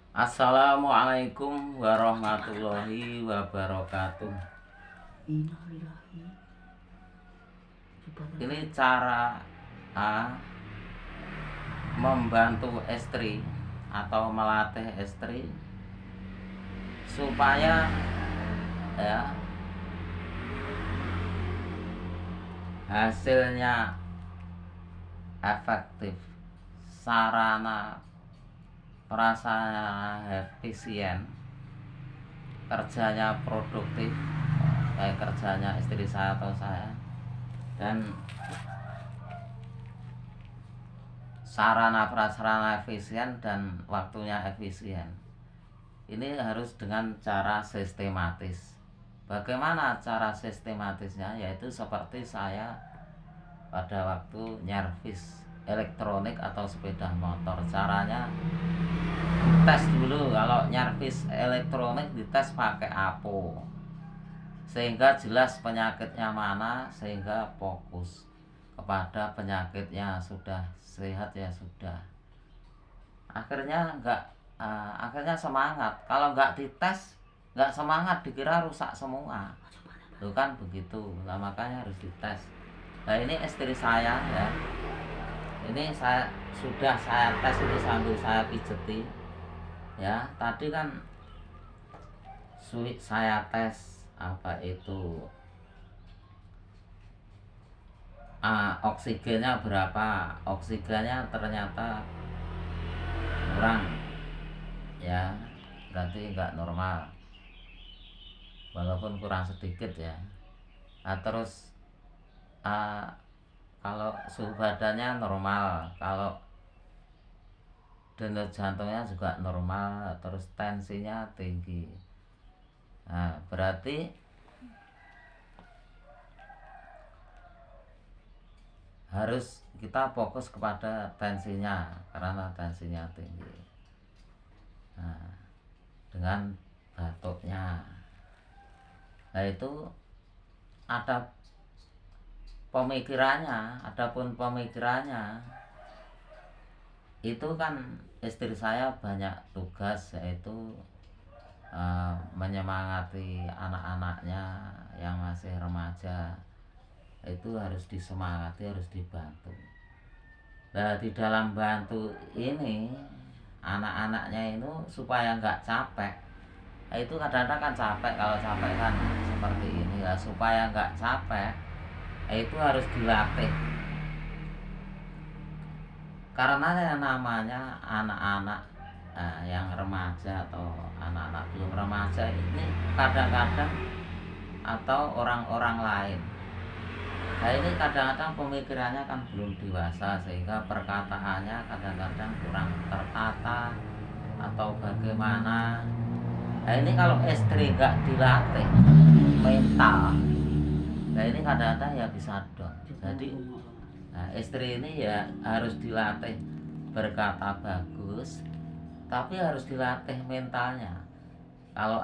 Assalamualaikum warahmatullahi wabarakatuh. Innalillahi. Ini cara membantu istri atau melatih istri supaya ya hasilnya efektif, sarana prasarana efisien, kerjanya produktif, kayak kerjanya istri saya atau saya, dan sarana prasarana efisien dan waktunya efisien. Ini harus dengan cara sistematis. Bagaimana cara sistematisnya? Yaitu seperti saya pada waktu nyervis elektronik atau sepeda motor. Caranya tes dulu. Kalau nyervis elektronik dites pakai apo, sehingga jelas penyakitnya mana, sehingga fokus kepada penyakitnya. Sudah sehat ya sudah, akhirnya akhirnya semangat. Kalau nggak dites, nggak semangat, dikira rusak semua. Itu kan begitu. Nah, makanya harus dites. Nah, ini istri saya ya, ini saya tes ini sambil saya pijeti ya. Tadi kan saya tes apa itu oksigennya berapa. Oksigennya ternyata kurang ya, berarti nggak normal, walaupun kurang sedikit ya. Nah, terus kalau suhu badannya normal, kalau denyut jantungnya juga normal, terus tensinya tinggi. Nah, berarti harus kita fokus kepada tensinya, karena tensinya tinggi. Nah, dengan batuknya, nah itu ada pemikirannya. Adapun pemikirannya itu kan istri saya banyak tugas, yaitu menyemangati anak-anaknya yang masih remaja. Itu harus disemangati, harus dibantu. Nah, di dalam bantu ini anak-anaknya itu supaya nggak capek. Nah, itu kadang-kadang kan capek. Kalau capek kan seperti ini lah. Supaya nggak capek, itu harus dilatih. Karena yang namanya anak-anak yang remaja atau anak-anak belum remaja ini kadang-kadang, atau orang-orang lain, nah ini kadang-kadang pemikirannya kan belum dewasa, sehingga perkataannya kadang-kadang kurang tertata atau bagaimana. Nah ini kalau istri nggak dilatih mental, nah ini kadang-kadang ya bisa down. Jadi istri ini ya harus dilatih berkata bagus, tapi harus dilatih mentalnya. Kalau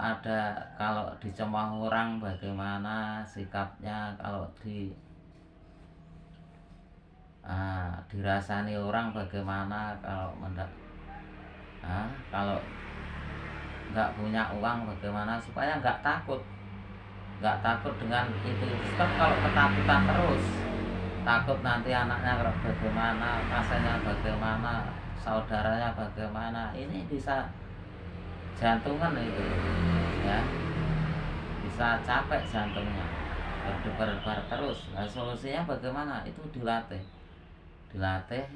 dicemooh orang bagaimana sikapnya, kalau dirasani orang bagaimana, kalau nggak punya uang bagaimana, supaya nggak takut dengan itu. Sebab kalau ketakutan terus, takut nanti anaknya bagaimana, pasiennya bagaimana, saudaranya bagaimana, ini bisa jantungan itu ya, bisa capek jantungnya, berdebar-debar terus. Nah, solusinya bagaimana? Itu dilatih.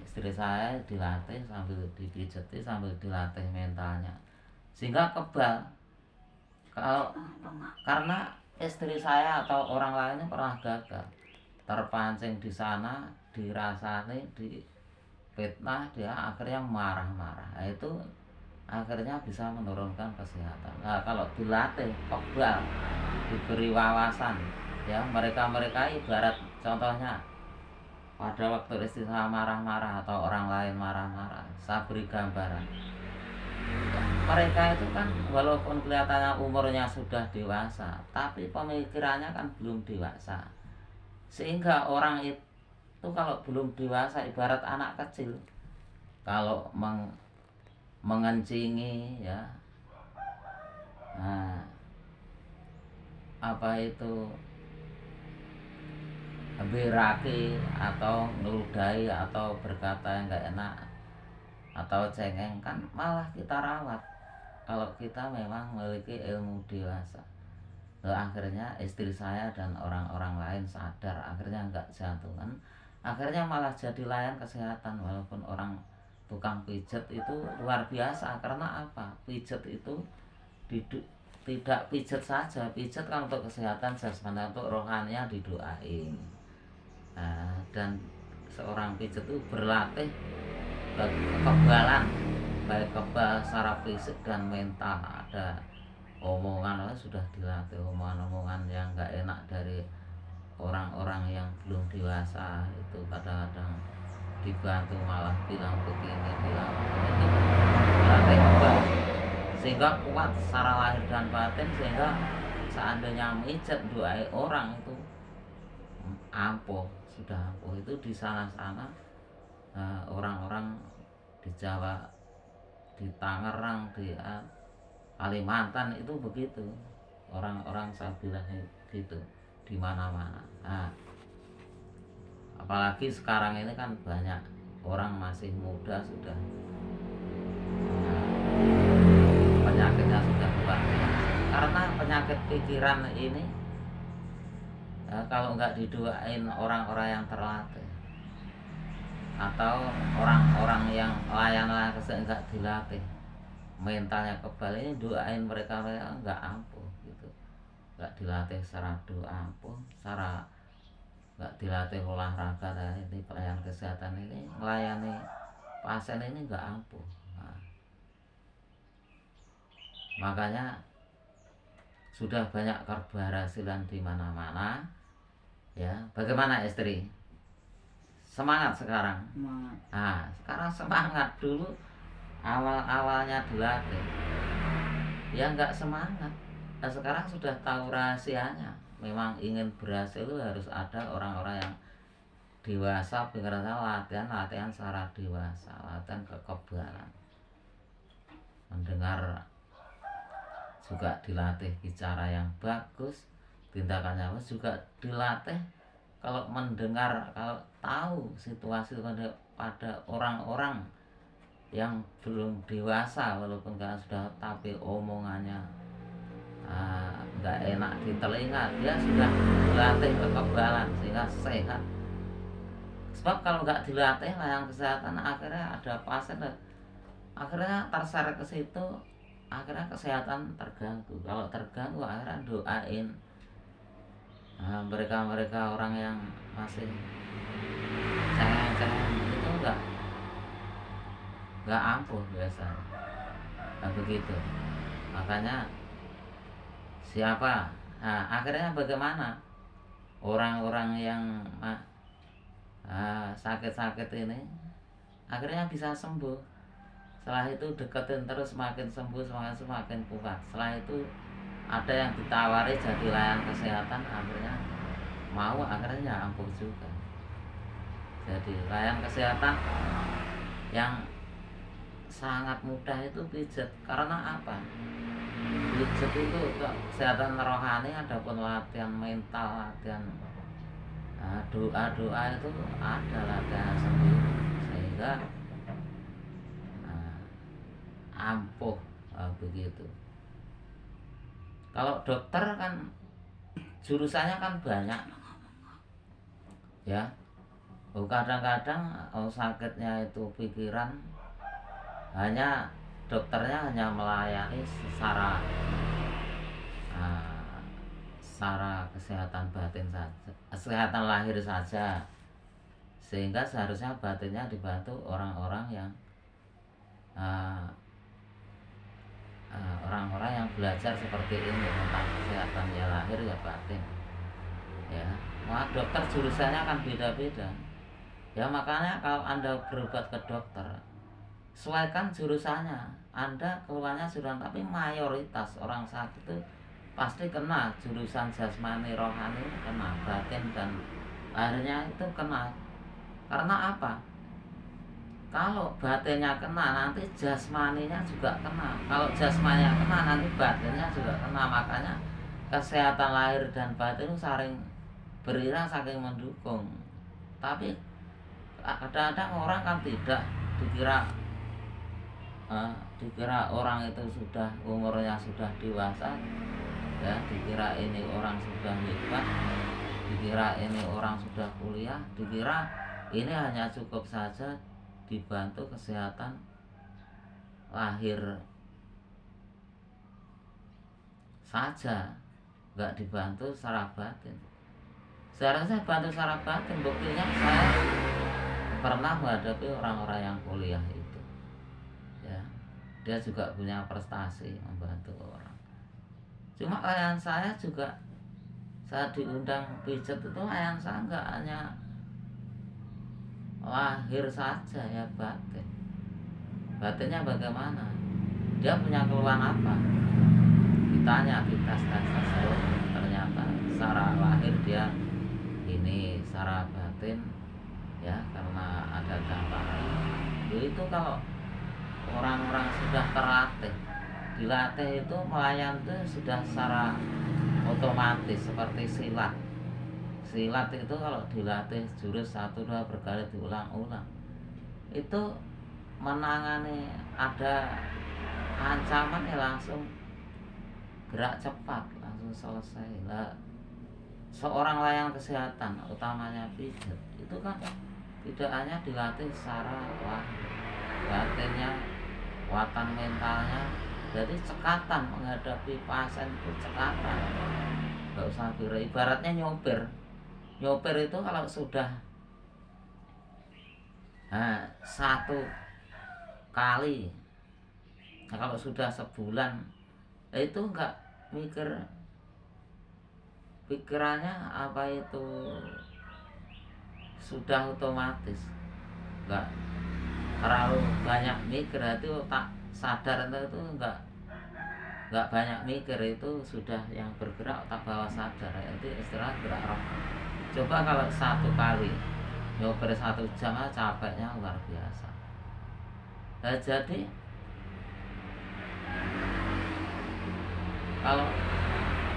Istri saya dilatih sambil dipijeti, sambil dilatih mentalnya, sehingga kebal. Karena istri saya atau orang lainnya pernah gagal, terpancing di sana, dirasani, difitnah, dia akhirnya marah-marah. Nah, itu akhirnya bisa menurunkan kesehatan. Nah, kalau dilatih kebal, diberi wawasan ya, mereka ibarat contohnya, pada waktu istri saya marah-marah atau orang lain marah-marah, saya beri gambaran. Mereka itu kan walaupun kelihatannya umurnya sudah dewasa, tapi pemikirannya kan belum dewasa. Sehingga orang itu kalau belum dewasa ibarat anak kecil. Kalau mengencingi ya, nah, apa itu beraki atau ngeludahi atau berkata yang nggak enak atau cengeng, kan malah kita rawat kalau kita memang memiliki ilmu dewasa. Akhirnya istri saya dan orang-orang lain sadar, akhirnya nggak jantungan, akhirnya malah jadi layan kesehatan. Walaupun orang tukang pijet itu luar biasa, karena apa? Pijet itu tidak pijet saja, pijet kan untuk kesehatan jasmani, untuk rohaninya didoain. Nah, dan seorang pijet itu berlatih kekebalan, baik kebal secara fisik dan mental. Ada omongan sudah dilatih, omongan-omongan yang nggak enak dari orang-orang yang belum dewasa itu kadang-kadang dibantu malah bilang begini, bilang itu berlatih kebal sehingga kuat secara lahir dan batin, sehingga seandainya mijet doai orang itu ampuh, sudah ampuh. Itu di sana-sana orang-orang di Jawa, di Tangerang, di Kalimantan itu begitu, orang-orang saya bilang gitu di mana-mana. Nah, apalagi sekarang ini kan banyak orang masih muda sudah penyakitnya sudah luar biasa. Karena penyakit pikiran ini kalau nggak didoain orang-orang yang terlatih atau orang-orang yang layan-layan nggak dilatih, mentalnya kebal, ini doain mereka nggak ampuh gitu, nggak dilatih secara doa ampuh, secara nggak dilatih olahraga. Ini pelayan kesehatan ini melayani pasien ini nggak ampuh. Nah, makanya sudah banyak keberhasilan di mana-mana ya. Bagaimana istri? Semangat sekarang? Semangat. Nah, sekarang semangat. Dulu awal-awalnya dilatih ya nggak semangat. Nah, sekarang sudah tahu rahasianya. Memang ingin berhasil itu harus ada orang-orang yang dewasa, pikirannya latihan secara dewasa, latihan kekebalan, mendengar juga dilatih bicara yang bagus, tindakannya juga dilatih. Kalau mendengar, kalau tahu situasi pada orang-orang yang belum dewasa, walaupun kan sudah, tapi omongannya nggak enak di telinga, dia sudah dilatih kekebalan sehingga sehat. Sebab kalau nggak dilatih layanan kesehatan, akhirnya ada pasien akhirnya terseret ke situ, akhirnya kesehatan terganggu. Kalau terganggu akhirnya doain mereka orang yang masih cengeng itu nggak ampuh biasanya. Nah, begitu. Makanya siapa? Nah, akhirnya bagaimana orang-orang yang sakit-sakit ini akhirnya bisa sembuh. Setelah itu deketin terus, semakin sembuh, semakin kuat. Setelah itu ada yang ditawari jadi layanan kesehatan, akhirnya mau, akhirnya ampuh juga. Jadi layanan kesehatan yang sangat mudah itu pijat. Karena apa? Pijat itu kesehatan rohani, adapun latihan mental, latihan doa-doa itu ada latihan sendiri, sehingga ampuh begitu. Kalau dokter kan jurusannya kan banyak ya. Kadang-kadang sakitnya itu pikiran, hanya dokternya hanya melayani secara kesehatan batin saja, kesehatan lahir saja, sehingga seharusnya batinnya dibantu orang-orang yang orang-orang yang belajar seperti ini tentang kesehatan ya lahir ya batin ya. Dokter jurusannya kan beda-beda ya. Makanya kalau Anda berobat ke dokter, sesuaikan jurusannya. Anda keluarnya jurusan, tapi mayoritas orang sakit itu pasti kena jurusan jasmani, rohani, kena batin, dan akhirnya itu kena. Karena apa? Kalau batinnya kena, nanti jasmaninya juga kena. Kalau jasmaninya kena, nanti batinnya juga kena. Makanya kesehatan lahir dan batin itu saling beriring, saling mendukung. Tapi kadang-kadang orang kan tidak dikira dikira orang itu sudah umurnya sudah dewasa, ya dikira ini orang sudah hebat, dikira ini orang sudah kuliah, dikira ini hanya cukup saja dibantu kesehatan lahir saja, nggak dibantu secara batin. Seharusnya bantu secara batin. Buktinya saya pernah menghadapi orang-orang yang kuliah itu, ya dia juga punya prestasi membantu orang. Cuma klien saya juga, saat diundang pijat itu klien saya nggak hanya lahir saja ya batin. Batinnya bagaimana? Dia punya keluhan apa? Ditanya, dites, ternyata secara lahir dia ini, secara batin ya karena ada dampak. Itu kalau orang-orang sudah terlatih, dilatih itu melayan itu sudah secara otomatis seperti silat. Silat itu kalau dilatih jurus 1-2 berkali diulang-ulang, itu menangani ada ancaman ya langsung gerak cepat, langsung selesai lah. Seorang layanan kesehatan, utamanya pijat, itu kan tidak hanya dilatih secara batinnya, kekuatan mentalnya. Jadi cekatan menghadapi pasien itu cekatan, nggak usah bira. Ibaratnya nyopir itu kalau sudah satu kali, nah kalau sudah sebulan itu enggak mikir, pikirannya apa itu sudah otomatis, enggak terlalu banyak mikir. Itu otak sadar itu enggak banyak mikir, itu sudah yang bergerak otak bawah sadar, itu istilah gerak roh. Coba kalau satu kali nyopir 1 jam capeknya luar biasa. Nah, jadi kalau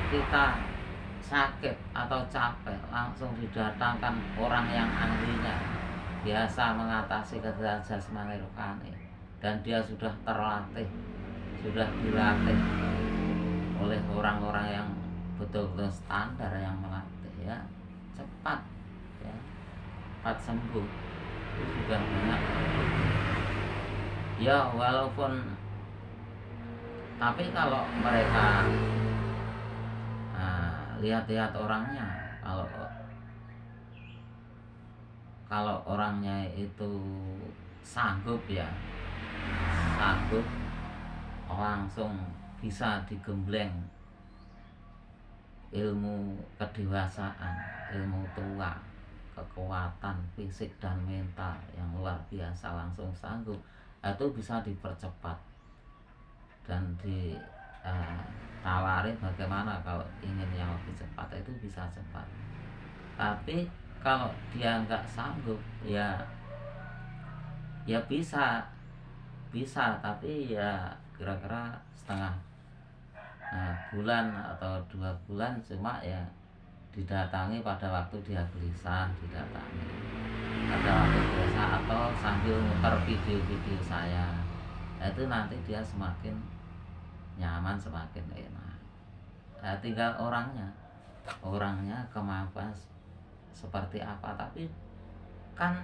kita sakit atau capek, langsung didatangkan orang yang ahlinya, biasa mengatasi kesehatan jasmani rohani, dan dia sudah terlatih, sudah dilatih oleh orang-orang yang betul-betul standar yang melatih, ya cepat, ya cepat sembuh. Itu sudah banyak ya, walaupun tapi kalau mereka lihat-lihat orangnya, kalau orangnya itu sanggup langsung bisa digembleng ilmu kedewasaan, ilmu tua, kekuatan fisik dan mental yang luar biasa, langsung sanggup, itu bisa dipercepat dan ditawarin bagaimana kalau ingin yang lebih cepat, itu bisa cepat. Tapi kalau dia nggak sanggup, ya bisa tapi ya kira-kira setengah bulan atau 2 bulan, cuma ya didatangi pada waktu dia gelisah, didatangi pada waktu gelisah, atau sambil muter video-video saya. Itu nanti dia semakin nyaman, semakin enak. Tinggal orangnya kemampuan seperti apa. Tapi kan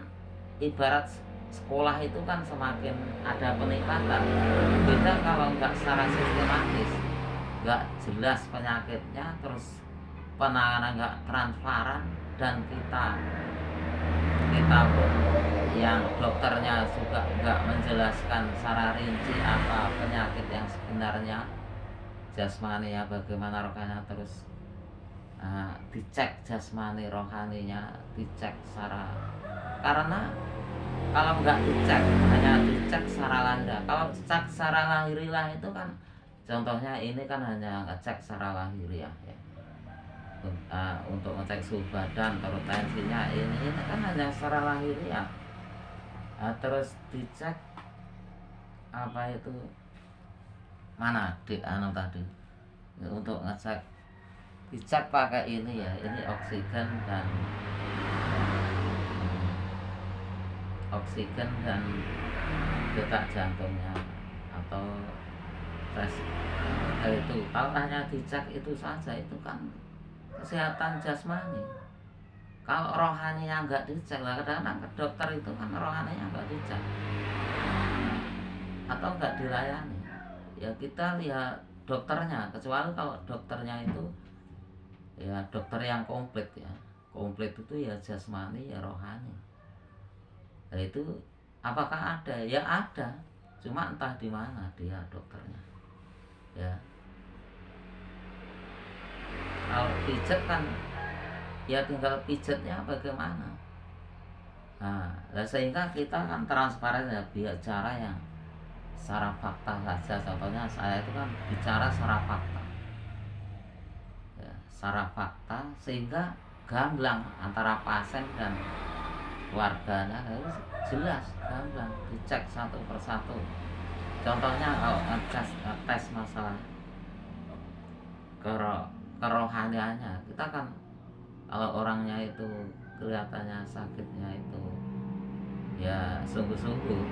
ibarat sekolah itu kan semakin ada peningkatan. Beda kalau nggak secara sistematis, nggak jelas penyakitnya, terus penanganan nggak transparan, dan kita pun yang dokternya juga nggak menjelaskan secara rinci apa penyakit yang sebenarnya, jasmani ya bagaimana rohaninya, terus dicek jasmani rohaninya, dicek secara, karena kalau nggak dicek, hanya dicek secara lahiriah. Kalau cek secara lahiriah itu kan, contohnya ini kan hanya ngecek secara lahiriah ya, untuk ngecek suhu badan, terus tensinya, ini kan hanya secara lahiriah. Nah, terus dicek apa itu mana di anu tadi ya, untuk ngecek dicek pakai ini ya, ini oksigen dan detak jantungnya atau tes itu. Kalau hanya dicek itu saja itu kan kesehatan jasmani. Kalau rohaninya nggak dicek lah, kadang-kadang ke dokter itu kan rohaninya nggak dicek atau nggak dilayani, ya kita lihat dokternya, kecuali kalau dokternya itu ya dokter yang komplit ya. Komplit itu ya jasmani ya rohani. Nah itu apakah ada? Ya ada, cuma entah di mana dia dokternya ya. Kalau pijet kan ya tinggal pijetnya bagaimana. Nah, sehingga kita kan transparan ya, bicara yang secara fakta saja. Contohnya saya itu kan bicara secara fakta ya, secara fakta sehingga gamblang antara pasien dan keluarganya harus jelas, gamblang dicek satu persatu. Contohnya kalau ngetes masalah kerohaniannya, kita kan kalau orangnya itu kelihatannya sakitnya itu ya sungguh-sungguh,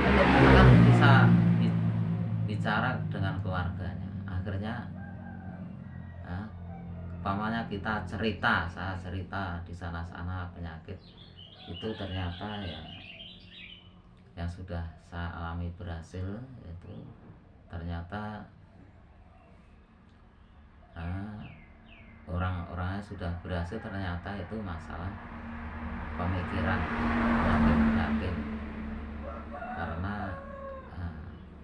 itu kita kan bisa bicara dengan keluarganya. Akhirnya ya, umpamanya kita cerita, saya cerita di sana-sana penyakit itu ternyata ya yang sudah saya alami berhasil, yaitu ternyata orang-orangnya sudah berhasil, ternyata itu masalah pemikiran, penyakit karena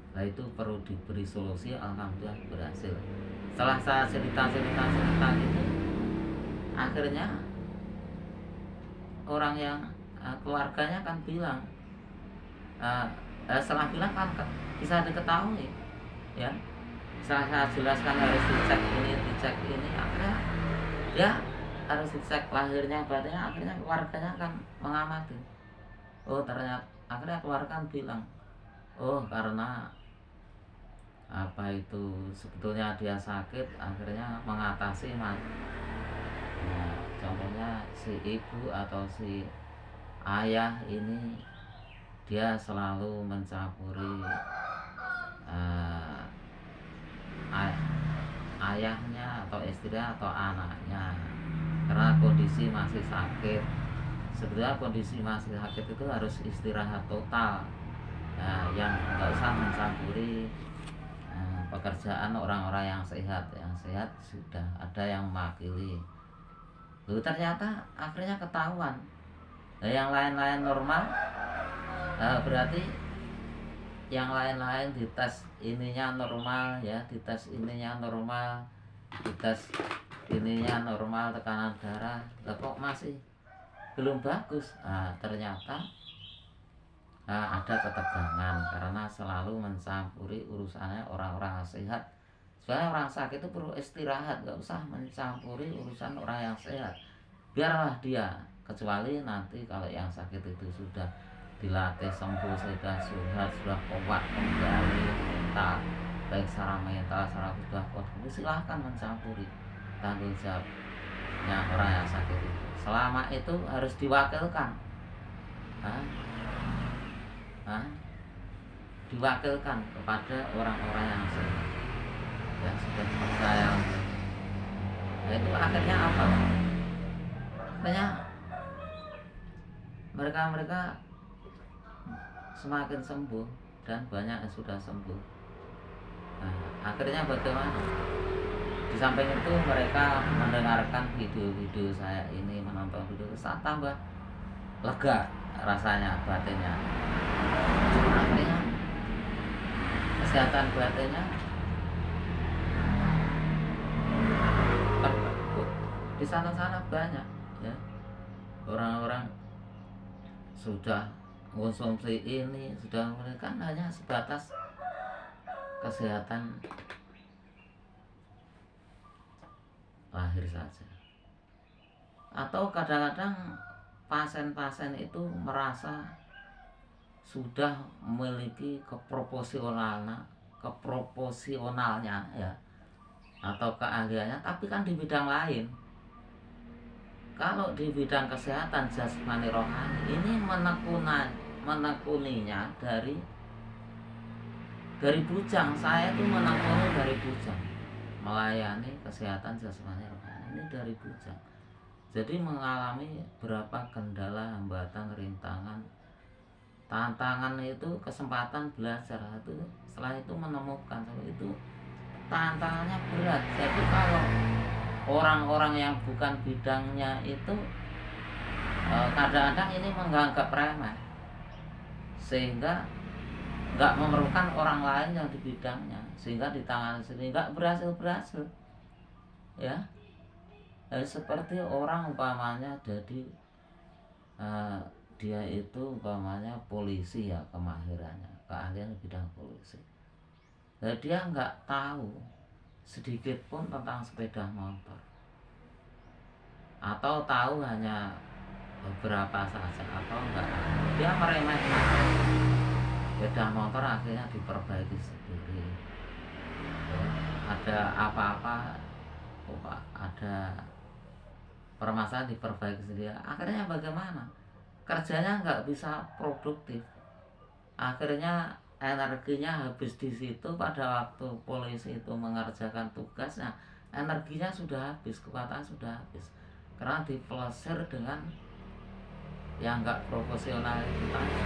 nah itu perlu diberi solusi. Alhamdulillah berhasil. Setelah saya cerita itu, akhirnya orang yang keluarganya kan bilang, setelah bilang kan bisa diketahui ya, saya jelaskan harus dicek ini, akhirnya dia harus dicek lahirnya batinnya. Akhirnya keluarganya kan mengamati, oh ternyata akhirnya keluarga kan bilang, oh karena apa itu sebetulnya dia sakit, akhirnya mengatasi nah, contohnya si ibu atau si ayah ini dia selalu mencampuri ayahnya atau istrinya atau anaknya karena kondisi masih sakit. Sebenarnya kondisi masih sakit itu harus istirahat total, yang nggak usah mencampuri pekerjaan orang-orang yang sehat. Yang sehat sudah ada yang mewakili. Lalu ternyata akhirnya ketahuan. Nah, yang lain-lain normal, berarti yang lain-lain dites ininya normal ya, dites ininya normal, dites ininya normal, tekanan darah, kok masih belum bagus. Ternyata ada ketegangan karena selalu mencampuri urusannya orang-orang sehat. Sebenarnya orang sakit itu perlu istirahat, gak usah mencampuri urusan orang yang sehat, biarlah dia. Kecuali nanti kalau yang sakit itu sudah dilatih sembuh, sudah kuat kembali mental, baik secara mental, secara sudah kuat, silahkan mencampuri tanggung jawabnya orang yang sakit itu. Selama itu harus diwakilkan, diwakilkan kepada orang-orang yang sehat, yang sudah percaya. Nah itu akhirnya apa? Akhirnya mereka semakin sembuh dan banyak yang sudah sembuh. Nah, akhirnya bagaimana? Di samping itu mereka mendengarkan video-video saya ini, menonton video, saya tambah lega rasanya, batinnya. Akhirnya kesehatan batinnya di sana-sana banyak ya, orang-orang sudah konsumsi ini, sudah, mereka hanya sebatas kesehatan lahir saja. Atau kadang-kadang pasien-pasien itu merasa sudah memiliki keproporsionalnya ya, atau keahliannya, tapi kan di bidang lain. Kalau di bidang kesehatan jasmani rohani ini menekuninya dari bujang. Saya tuh menekuni dari bujang, melayani kesehatan jasmani rohani ini dari bujang. Jadi mengalami berapa kendala, hambatan, rintangan, tantangan itu kesempatan belajar itu. Setelah itu menemukan itu tantangannya berat. Jadi kalau orang-orang yang bukan bidangnya itu kadang-kadang ini menganggap remeh, sehingga nggak memerlukan orang lain yang di bidangnya, sehingga ditangani sendiri nggak berhasil ya. Seperti orang umpamanya jadi dia itu umpamanya polisi ya, kemahirannya, keahlian di bidang polisi. Nah, dia nggak tahu sedikit pun tentang sepeda motor, atau tahu hanya beberapa saja, atau enggak, dia meremehkan sepeda motor. Akhirnya diperbaiki sendiri ya. Ada apa-apa, ada permasalahan diperbaiki sendiri. Akhirnya bagaimana? Kerjanya nggak bisa produktif. Akhirnya energinya habis di situ. Pada waktu polisi itu mengerjakan tugasnya, energinya sudah habis, kekuatan sudah habis, karena dipelesir dengan yang nggak profesional itu tadi.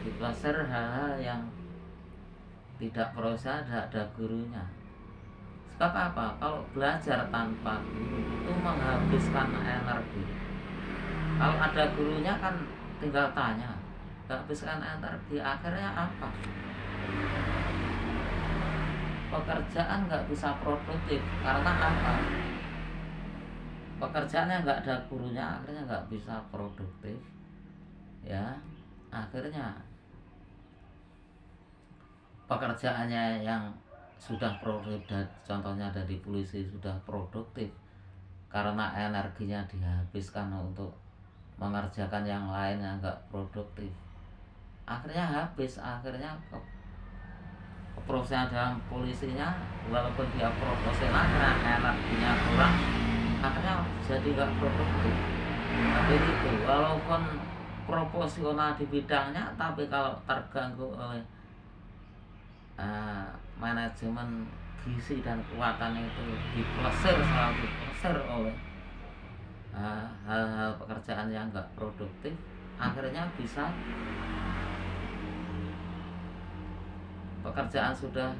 Dipelesir hal-hal yang tidak profesional, ada gurunya. Sebab apa? Kalau belajar tanpa guru itu menghabiskan energi. Kalau ada gurunya kan tinggal tanya, habiskan energi. Akhirnya apa? Pekerjaan nggak bisa produktif. Karena apa? Pekerjaannya nggak ada gurunya, akhirnya nggak bisa produktif ya. Akhirnya pekerjaannya yang sudah produktif, contohnya dari polisi, sudah produktif, karena energinya dihabiskan untuk mengerjakan yang lain yang nggak produktif, akhirnya habis. Akhirnya keprofesional dalam polisinya, walaupun dia profesional, karena energinya kurang, akhirnya jadi nggak produktif. Tapi itu walaupun proporsional di bidangnya, tapi kalau terganggu oleh manajemen gizi dan kekuatan itu selalu diplesir oleh hal-hal pekerjaan yang nggak produktif, akhirnya bisa pekerjaan sudah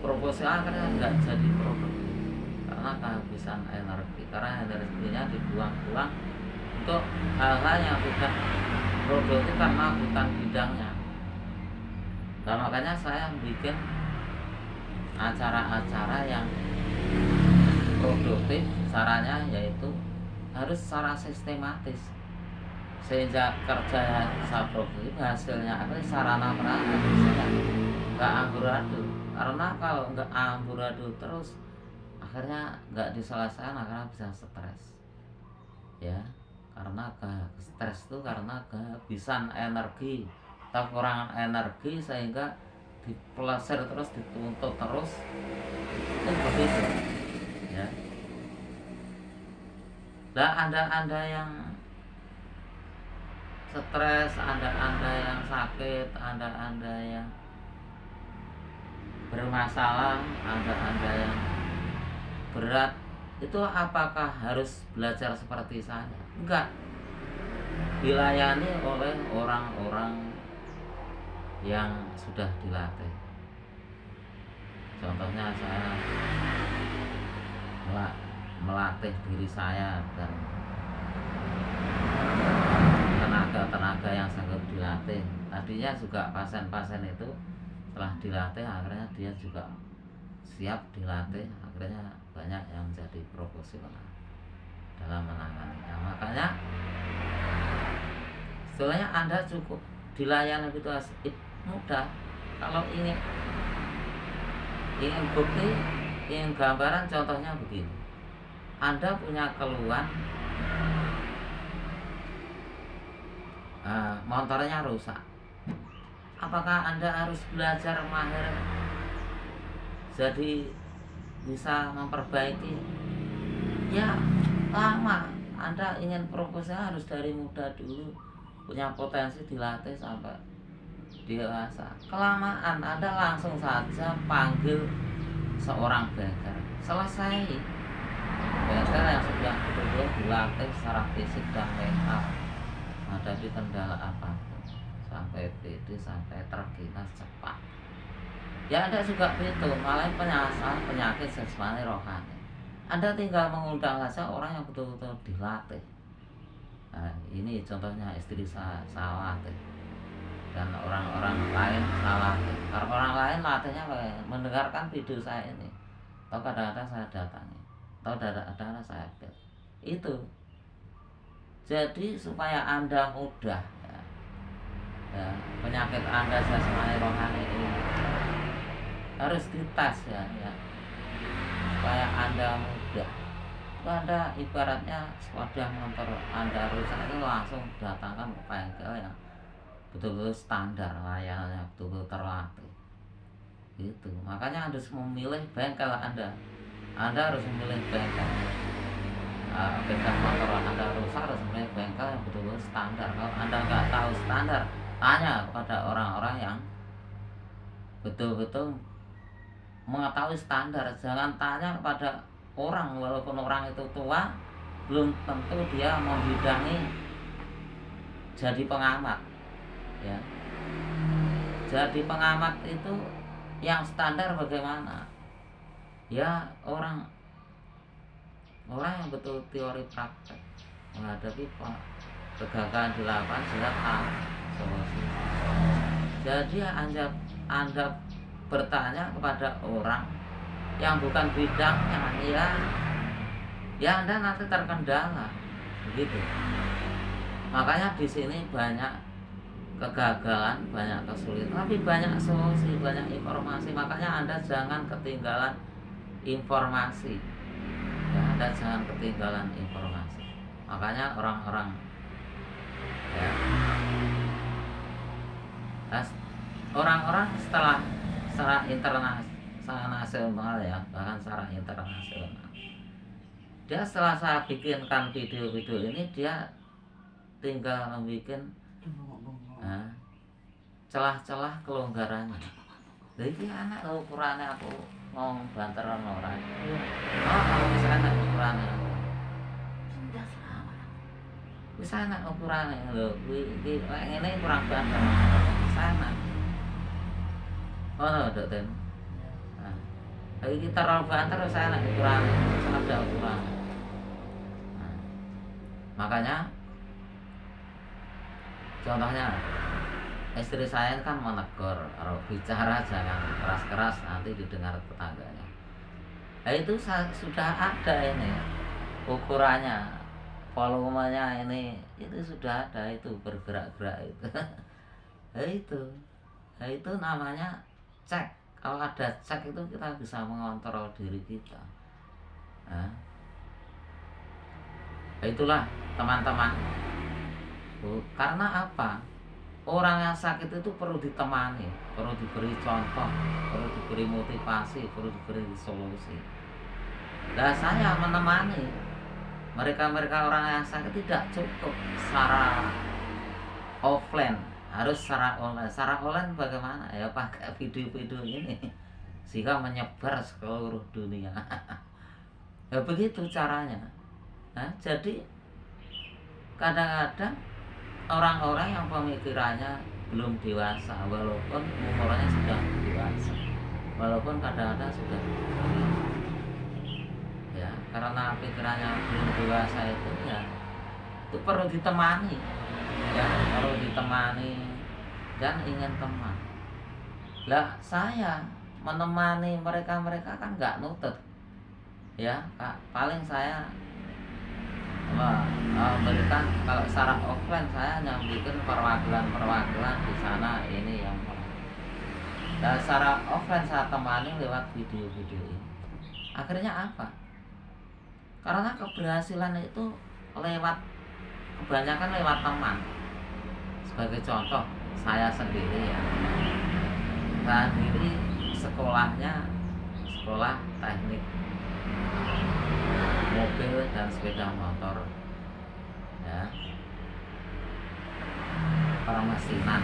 proporsional, akhirnya nggak jadi produktif karena kehabisan energi, karena energinya dibuang-buang untuk hal-hal yang tidak produktif karena bukan bidangnya. Dan makanya saya bikin acara-acara yang produktif. Caranya yaitu harus secara sistematis, sehingga kerja bisa produktif, hasilnya akhirnya sarana prasarana nggak amburadul. Karena kalau nggak amburadul terus, akhirnya nggak diselesaikan, akhirnya bisa stres ya. Karena stres itu karena kehabisan energi, kekurangan energi, sehingga dipelesir terus, dituntut terus, itu begitu ya. Nah, anda yang stres, anda yang sakit, anda yang bermasalah, anda yang berat, itu apakah harus belajar seperti saya? Enggak. Dilayani oleh orang-orang yang sudah dilatih. Contohnya saya melatih diri saya dan tenaga-tenaga yang sanggup dilatih. Tadinya juga pasien-pasien itu setelah dilatih, akhirnya dia juga siap dilatih, akhirnya banyak yang menjadi profesional dalam menanganinya. Makanya sebenarnya Anda cukup dilayani itu mudah. Kalau ingin bukti, ingin gambaran, contohnya begini. Anda punya keluhan motornya rusak. Apakah Anda harus belajar mahir jadi bisa memperbaiki? Ya lama. Anda ingin profesional harus dari muda dulu, punya potensi dilatih sampai dewasa. Kelamaan Anda langsung saja panggil seorang bengkel, selesai. Bengkel yang sudah betul-betul dilatih secara fisik dan mental menghadapi kendala apapun, sampai PD, sampai terginas cepat. Ya Anda juga begitu, malah penyakit jasmani rohani. Anda tinggal mengundang saja orang yang betul-betul dilatih. Nah, ini contohnya istri saya latih, dan orang-orang lain saya latih. Kalau orang lain latihnya mendengarkan video saya ini, atau kadang-kadang saya datangi, atau kadang-kadang saya bel. Itu jadi supaya Anda mudah ya, penyakit Anda jasmani rohani ini harus dites ya, supaya Anda mudah. Anda ibaratnya sepeda motor Anda rusak itu langsung datangkan ke bengkel yang betul-betul standar, layanannya betul-betul terlatih. Itu makanya harus memilih bengkel Anda harus memilih bengkel. Bengkel motor Anda rusak harus memilih bengkel yang betul-betul standar. Kalau Anda nggak tahu standar, tanya kepada orang-orang yang betul-betul mengetahui standar. Jangan tanya kepada orang, walaupun orang itu tua, belum tentu dia membidangi jadi pengamat ya. Jadi pengamat itu yang standar bagaimana ya, orang yang betul teori praktek menghadapi kegagalan di lapangan sudah tahu solusi. Jadi anda bertanya kepada orang yang bukan bidangnya, ya Anda nanti terkendala, begitu. Makanya di sini banyak kegagalan, banyak kesulitan, tapi banyak solusi, banyak informasi. Makanya Anda jangan ketinggalan informasi. Ya, Anda jangan ketinggalan informasi. Makanya orang-orang ya, orang-orang setelah internasional ya, bahkan secara internasional, dia setelah saya bikinkan video-video ini, dia tinggal membuat celah-celah kelonggarannya. Jadi anak ukurannya aku ngomong banteran orang. Kalau misalnya ukurannya bisa anak ukurannya loh, ini kurang banter sana. Oh, Dokter. Kalau kita terlalu banter, saya nak ukurannya, sangat ada ukurannya. Makanya contohnya istri saya kan menegur, kalau bicara jangan keras-keras, nanti didengar tetangganya. Nah itu sudah ada ini ukurannya, volumenya ini, itu sudah ada, itu bergerak-gerak itu. Nah itu namanya cek. Kalau ada cek itu kita bisa mengontrol diri kita. Nah itulah teman-teman. Karena apa? Orang yang sakit itu perlu ditemani, perlu diberi contoh, perlu diberi motivasi, perlu diberi solusi. Nah saya menemani mereka orang yang sakit tidak cukup secara offline, harus secara online. Secara online bagaimana? Ya pakai video-video ini sehingga menyebar seluruh dunia. Ya begitu caranya. Nah, jadi kadang-kadang orang-orang yang pemikirannya belum dewasa, walaupun umurnya sudah dewasa, walaupun kadang-kadang sudah ya, karena pikirannya belum dewasa itu ya, itu perlu ditemani ya, perlu ditemani dan ingin teman. Lah saya menemani mereka kan nggak nutut ya, paling saya memberikan, kalau secara offline saya hanya bikin perwakilan di sana ini yang dan secara offline saya temani lewat video-video ini. Akhirnya apa? Karena keberhasilan itu kebanyakan lewat teman. sebagai contoh saya sendiri ya, saya sendiri sekolahnya sekolah teknik mobil dan sepeda motor ya, permesinan.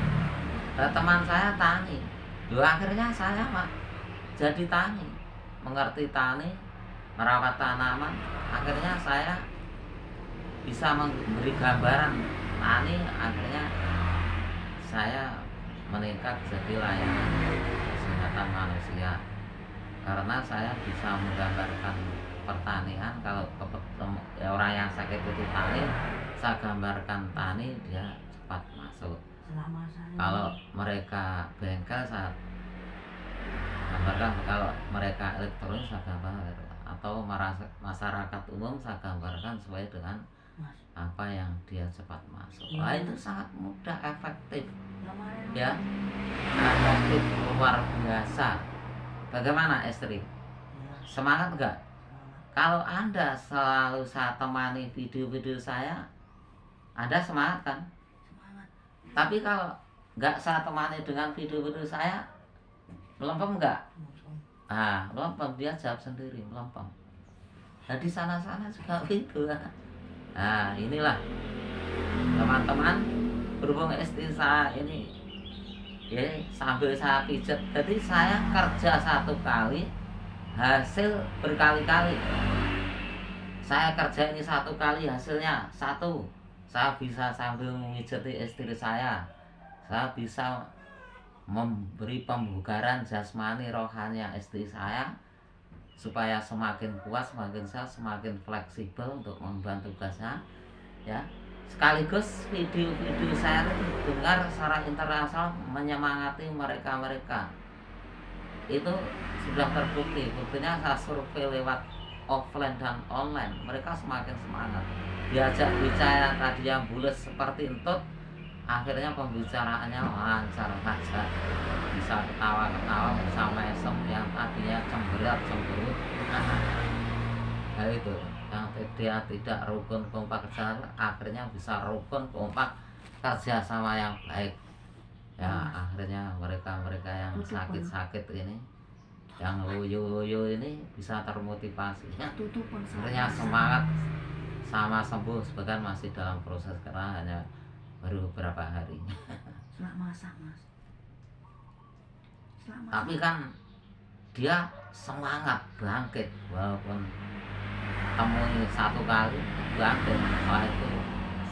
Dan teman saya tani, akhirnya saya jadi tani, mengerti tani, merawat tanaman. Akhirnya saya bisa memberi gambaran tani, akhirnya saya meningkat jadi layanan kesehatan manusia karena saya bisa menggambarkan pertanian. Kalau orang yang sakit itu tani, saya gambarkan tani, dia cepat masuk. Kalau mereka bengkel, saya gambarkan. Kalau mereka elektronik, saya gambarkan. Atau masyarakat umum, saya gambarkan sesuai dengan apa yang dia cepat masuk. Wah, itu sangat mudah, efektif ya, efektif luar biasa. Bagaimana istri? Semangat enggak? Kalau Anda selalu saya temani video-video saya, Anda semangat kan? Tapi kalau enggak saya temani dengan video-video saya, melempem enggak? Melempem, dia jawab sendiri, melempem. Jadi sana-sana juga gitu. Inilah teman-teman, berhubung istri saya ini ya, sambil saya pijat, jadi saya kerja satu kali, hasil berkali-kali. Saya kerja ini satu kali, hasilnya satu. Saya bisa sambil memijati istri saya bisa memberi pembugaran jasmani rohani istri saya, supaya semakin puas, semakin sehat, semakin fleksibel untuk membantu tugasnya ya. Sekaligus video-video saya itu dengar secara internasional, menyemangati mereka itu sudah terbukti. Buktinya saya survei lewat offline dan online, mereka semakin semangat. Diajak bicara tadi yang bulat seperti entut, akhirnya pembicaraannya lancar saja, bisa ketawa-ketawa, bisa mesem. Yang tadinya cemberut nah itu yang dia tidak rukun kompak kerja, akhirnya bisa rukun kompak kerja sama yang baik ya. Akhirnya mereka yang sakit ini, yang loyo ini bisa termotivasi ya, akhirnya semangat sama sembuh. Sebagian masih dalam proses karena hanya baru beberapa hari. Tapi kan dia semangat, bangkit, walaupun temui satu kali, bangkit. Setelah itu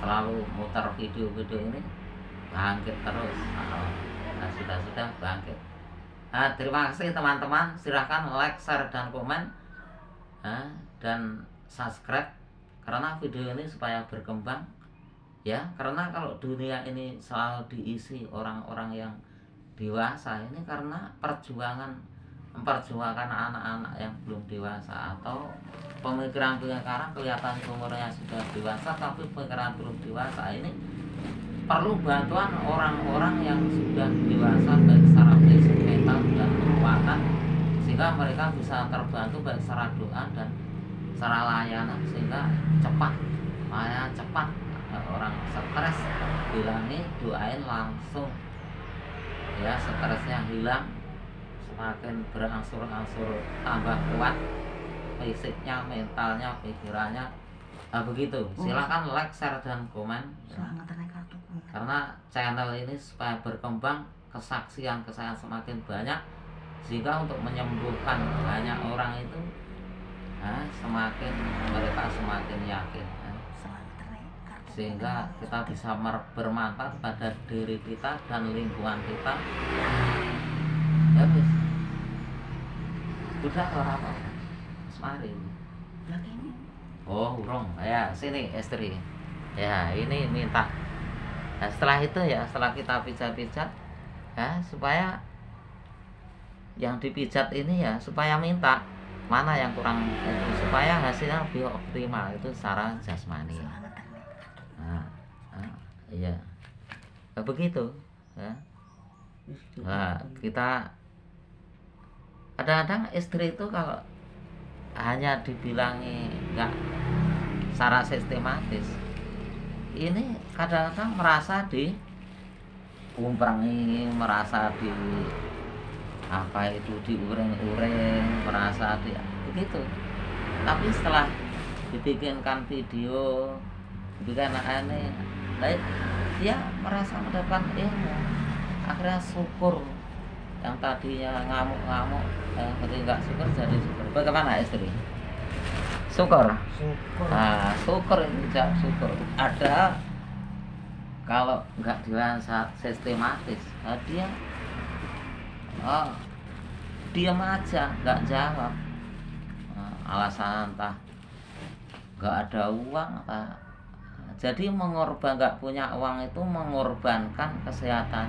selalu muter video-video ini, bangkit terus. Sudah bangkit. Terima kasih teman-teman, silahkan like, share, dan komen dan subscribe, karena video ini supaya berkembang ya. Karena kalau dunia ini selalu diisi orang-orang yang dewasa ini, karena memperjuangkan anak-anak yang belum dewasa, atau pemikiran-pemikiran kelihatan umurnya sudah dewasa tapi pemikiran belum dewasa. Ini perlu bantuan orang-orang yang sudah dewasa, baik secara fisik, mental, dan kekuatan, sehingga mereka bisa terbantu baik secara doa dan secara layanan, sehingga cepat orang stres hilangi, doain langsung ya, stresnya hilang, semakin berangsur-angsur tambah kuat fisiknya, mentalnya, pikirannya. Begitu. Silakan like, share, dan komen karena channel ini supaya berkembang, kesaksian semakin banyak, sehingga untuk menyembuhkan banyak orang itu mereka semakin yakin sehingga kita bisa bermanfaat pada diri kita dan lingkungan kita ya. Bis udah apa semari urung ya. Sini istri ya, ini minta. Setelah itu ya, setelah kita pijat-pijat ya, supaya yang dipijat ini ya, supaya minta mana yang kurang itu, supaya hasilnya lebih optimal itu secara jasmani. Iya, begitu ya. Kita kadang-kadang istri itu kalau hanya dibilangi enggak secara sistematis, ini kadang-kadang merasa diumprengi, merasa di apa itu diuring-uring, merasa di begitu. Tapi setelah dibikinkan video, dibikin aneh, baik dia merasa mendapat ilmu, akhirnya syukur. Yang tadinya ngamuk-ngamuk, ketika nggak syukur jadi syukur. Bagaimana istri? Syukur. Syukur. Nah, syukur itu syukur. Ada kalau nggak dilakukan sistematis, nah dia diam aja, nggak jawab. Alasan entah nggak ada uang, entah. Jadi nggak punya uang itu mengorbankan kesehatan,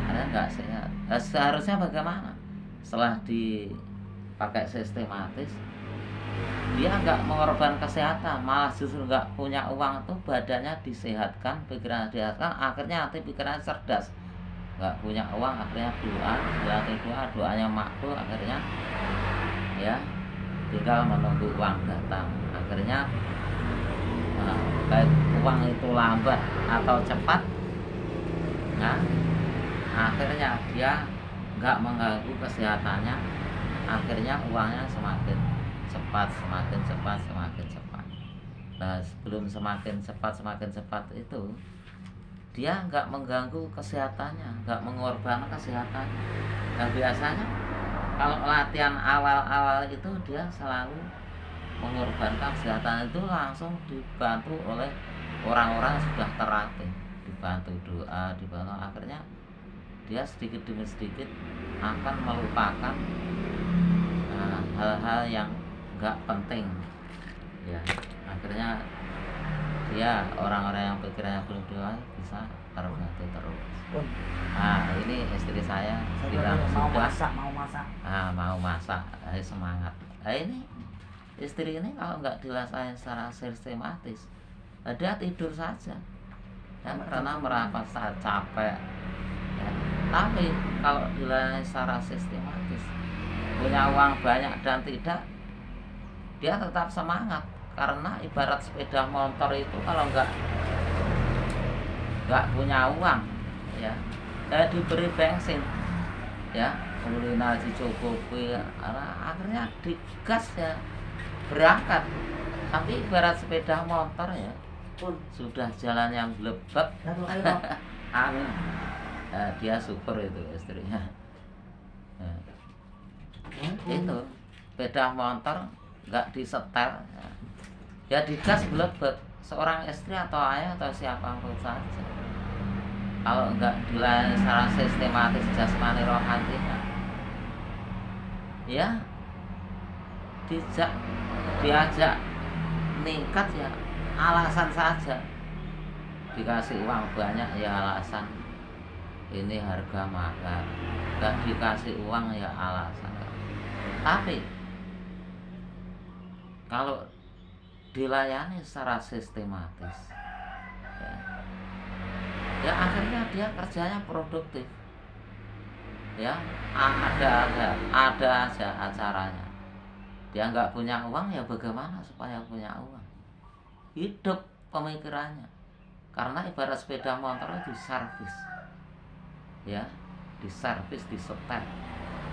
karena nggak sehat. Nah, seharusnya bagaimana? Setelah dipakai sistematis, dia nggak mengorbankan kesehatan, malah justru nggak punya uang itu badannya disehatkan, pikiran disehatkan, akhirnya nanti pikiran cerdas. Nggak punya uang, akhirnya doanya makbul, akhirnya ya tinggal menunggu uang datang. Akhirnya baik uang itu lambat atau cepat, nah akhirnya dia nggak mengganggu kesehatannya, akhirnya uangnya semakin cepat. Nah, sebelum semakin cepat itu dia nggak mengganggu kesehatannya, nggak mengorbankan kesehatan. Nah, biasanya kalau latihan awal-awal itu dia selalu mengorbankan kesehatan, itu langsung dibantu oleh orang-orang yang sudah terlatih, dibantu doa, dibantu, akhirnya dia sedikit demi sedikit akan melupakan hal-hal yang nggak penting ya. Akhirnya dia orang-orang yang pikirannya belum dewasa bisa terbantu terus. Nah, ini istri saya bilang mau sudah masak. mau masak, semangat. Nah, ini istri ini kalau nggak dilaksanakan secara sistematis, dia tidur saja ya, karena merasa capek ya. Tapi kalau dilaksanakan secara sistematis, punya uang banyak dan tidak, dia tetap semangat. Karena ibarat sepeda motor itu kalau nggak punya uang ya, diberi bensin ya, kemudian dicukupi, akhirnya digas ya, berangkat. Tapi ibarat sepeda motor ya, sudah jalan yang lebek, amin, dia syukur itu istrinya. Itu sepeda motor nggak disetel ya, digas belebek. Seorang istri atau ayah atau siapapun saja, kalau nggak dilayani secara sistematis jasmani rohaninya ya, diajak meningkat ya alasan saja. Dikasih uang banyak ya alasan ini harga mahal, nggak dikasih uang ya alasan. Tapi kalau dilayani secara sistematis ya akhirnya dia kerjanya produktif ya, ada aja acaranya. Dia nggak punya uang ya, bagaimana supaya punya uang? Hidup pemikirannya, karena ibarat sepeda motor diservis ya, diservis, disetel.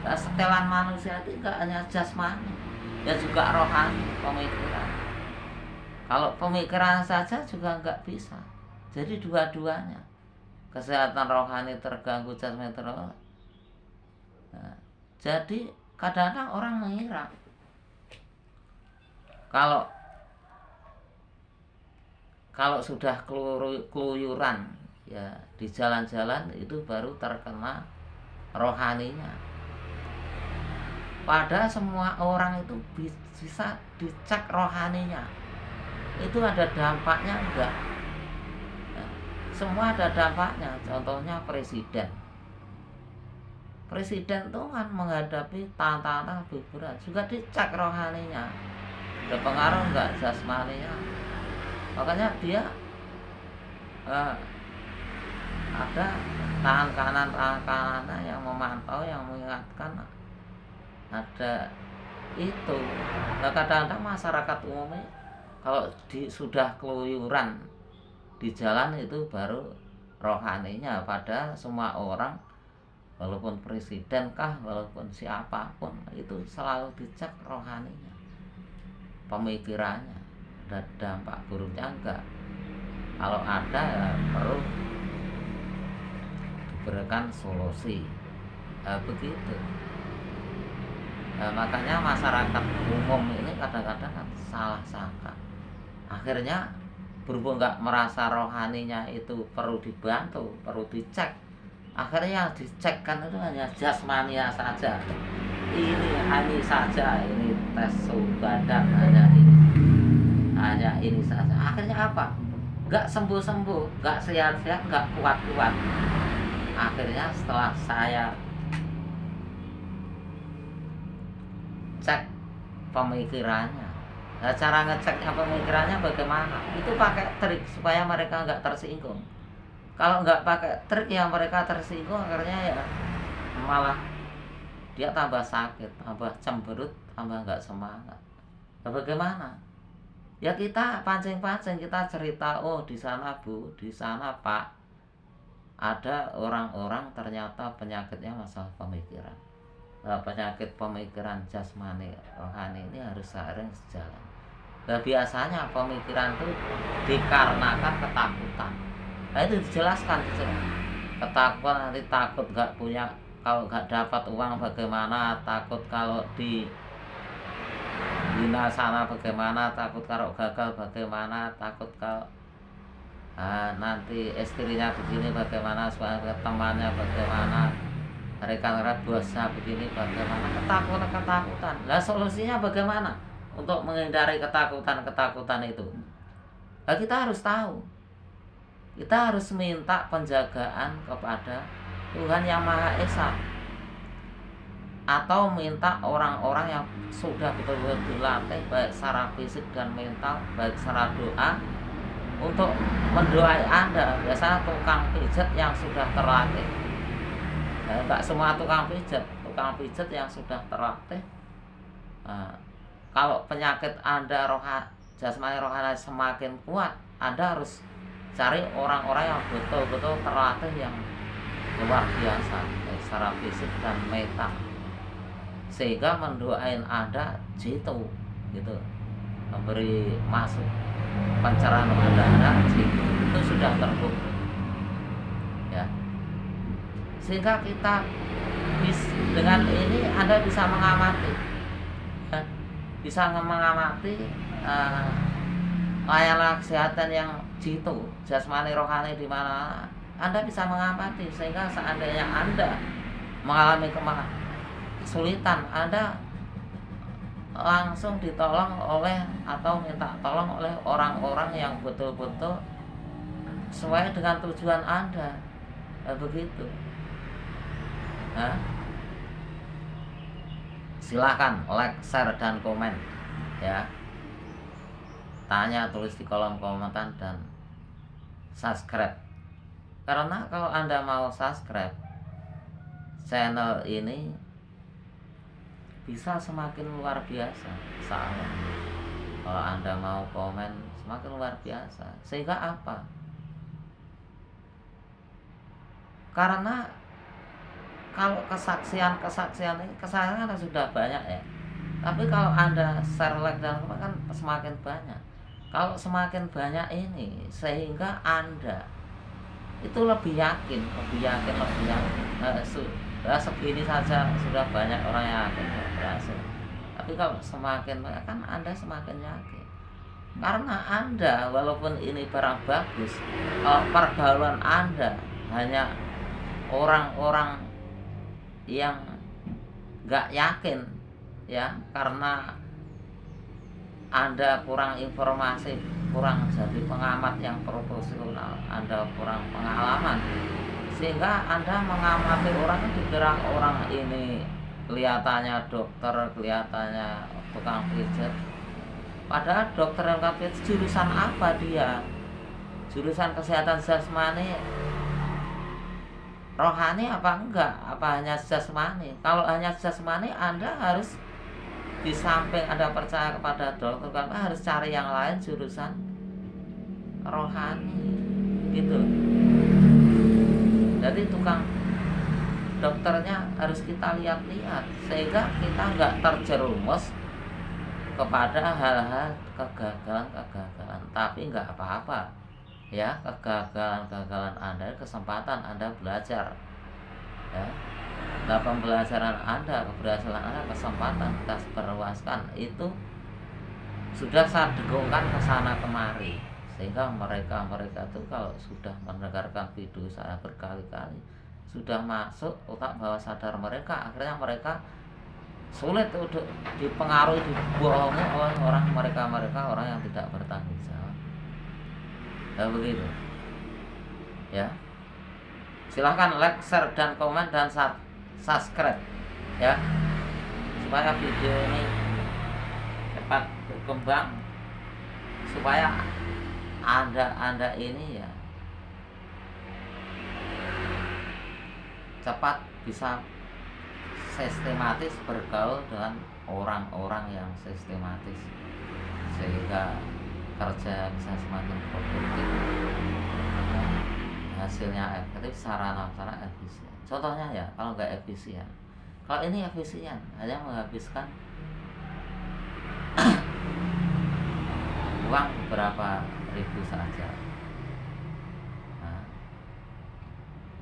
Nah, setelan manusia itu nggak hanya jasmani ya, juga rohani, pemikiran. Kalau pemikiran saja juga nggak bisa, jadi dua-duanya, kesehatan rohani terganggu, jasmani terganggu. Nah, jadi kadang-kadang orang mengira kalau sudah keluyuran ya di jalan-jalan itu baru terkena rohaninya. Padahal semua orang itu bisa dicek rohaninya. Itu ada dampaknya enggak? Ya, semua ada dampaknya. Contohnya presiden itu kan menghadapi tantangan lebih berat, juga dicek rohaninya, ada pengaruh enggak jasmaninya. Makanya dia ada tangan kanannya yang memantau, yang mengingatkan, ada itu. Nah, kadang-kadang masyarakat umumnya kalau sudah keluyuran di jalan itu baru rohaninya. Pada semua orang, walaupun presiden kah, walaupun siapapun, itu selalu dicek rohaninya, pemikirannya. Ada dampak buruknya enggak? Kalau ada ya perlu diberikan solusi. Begitu. Makanya masyarakat umum ini kadang-kadang kan salah sangka. Akhirnya berhubung nggak merasa rohaninya itu perlu dibantu, perlu dicek. Akhirnya yang dicek kan itu hanya jasmania saja. Ini saja, ini tes suhu badan hanya ini saja. Akhirnya apa? Nggak sembuh-sembuh, nggak sehat-sehat, nggak kuat-kuat. Akhirnya setelah saya cek pemikirannya, nah, cara ngeceknya pemikirannya bagaimana? Itu pakai trik supaya mereka nggak tersinggung. Kalau nggak pakai trik ya mereka tersinggung, akhirnya ya malah dia tambah sakit, tambah cemberut, tambah nggak semangat. Nah, bagaimana? Ya kita pancing-pancing, kita cerita, oh di sana Bu, di sana Pak, ada orang-orang ternyata penyakitnya masalah pemikiran. Nah, penyakit pemikiran jasmani rohani ini harus seiring sejalan. Nah, biasanya pemikiran itu dikarenakan ketakutan. Nah, itu dijelaskan ketakutan, nanti takut nggak punya, kalau nggak dapat uang bagaimana, takut kalau di bina sana bagaimana, takut kalau gagal bagaimana, takut kalau nanti istrinya begini bagaimana, temannya bagaimana, rekan-rekan bosnya begini bagaimana, ketakutan. Lah solusinya bagaimana untuk menghindari ketakutan itu? Nah, kita harus tahu, kita harus minta penjagaan kepada Tuhan Yang Maha Esa, atau minta orang-orang yang sudah betul-betul dilatih baik secara fisik dan mental, baik secara doa, untuk mendoai Anda. Biasanya tukang pijat yang sudah terlatih. Enggak semua tukang pijat yang sudah terlatih. Kalau penyakit Anda jasmani rohani semakin kuat, Anda harus cari orang-orang yang betul-betul terlatih, yang luar biasa secara fisik dan mental, sehingga mendoain Anda gitu, memberi masuk pencerahan kepada Anda itu sudah terbukti, ya. Sehingga kita dengan ini Anda bisa mengamati, ya, bisa mengamati layanan kesehatan yang jitu jasmani rohani di mana Anda bisa mengamati, sehingga seandainya Anda mengalami kesulitan, Anda langsung ditolong oleh atau minta tolong oleh orang-orang yang betul-betul sesuai dengan tujuan Anda. Begitu. Silahkan like, share, dan komen, ya. Tanya tulis di kolom komentar dan subscribe. Karena kalau Anda mau subscribe channel ini, bisa semakin luar biasa. Salah. Kalau Anda mau komen semakin luar biasa. Sehingga apa? Karena kalau kesaksian ini sudah banyak, ya. Tapi kalau Anda share, like, dan komen kan semakin banyak. Kalau semakin banyak ini, sehingga Anda itu lebih yakin. Segini saja sudah banyak orang yang yakin berhasil. Tapi kalau semakin banyak kan Anda semakin yakin. Karena Anda walaupun ini barang bagus, pergaulan Anda hanya orang-orang yang nggak yakin, ya, karena Anda kurang informasi, kurang jadi pengamat yang profesional, Anda kurang pengalaman, sehingga Anda mengamati orang, dikira orang ini kelihatannya dokter, kelihatannya tukang pijat, padahal dokter yang tukang pijat jurusan apa dia? Jurusan kesehatan jasmani rohani apa enggak? Apa hanya jasmani? Kalau hanya jasmani, Anda harus di samping Anda percaya kepada dokter, Anda harus cari yang lain jurusan rohani, gitu. Jadi tukang dokternya harus kita lihat-lihat sehingga kita nggak terjerumus kepada hal-hal kegagalan, tapi nggak apa-apa ya. Kegagalan Anda kesempatan Anda belajar ya. Nah, pembelajaran Anda, keberhasilan Anda, kesempatan kita perluaskan itu sudah saya degungkan ke sana kemari, sehingga mereka itu kalau sudah mendengarkan video saya berkali-kali, sudah masuk otak bawah sadar mereka, akhirnya mereka sulit untuk dipengaruhi, dibohongi oleh mereka orang yang tidak bertanggung jawab. Ya begitu ya. Silahkan like, share, dan komen, dan subscribe ya, supaya video ini cepat berkembang, supaya anda ini ya cepat bisa sistematis bergaul dengan orang-orang yang sistematis, sehingga kerja bisa semakin produktif, hasilnya efektif, sarana efisien. Contohnya ya, kalau nggak efisien, kalau ini efisien hanya menghabiskan uang beberapa ribu saja, nah,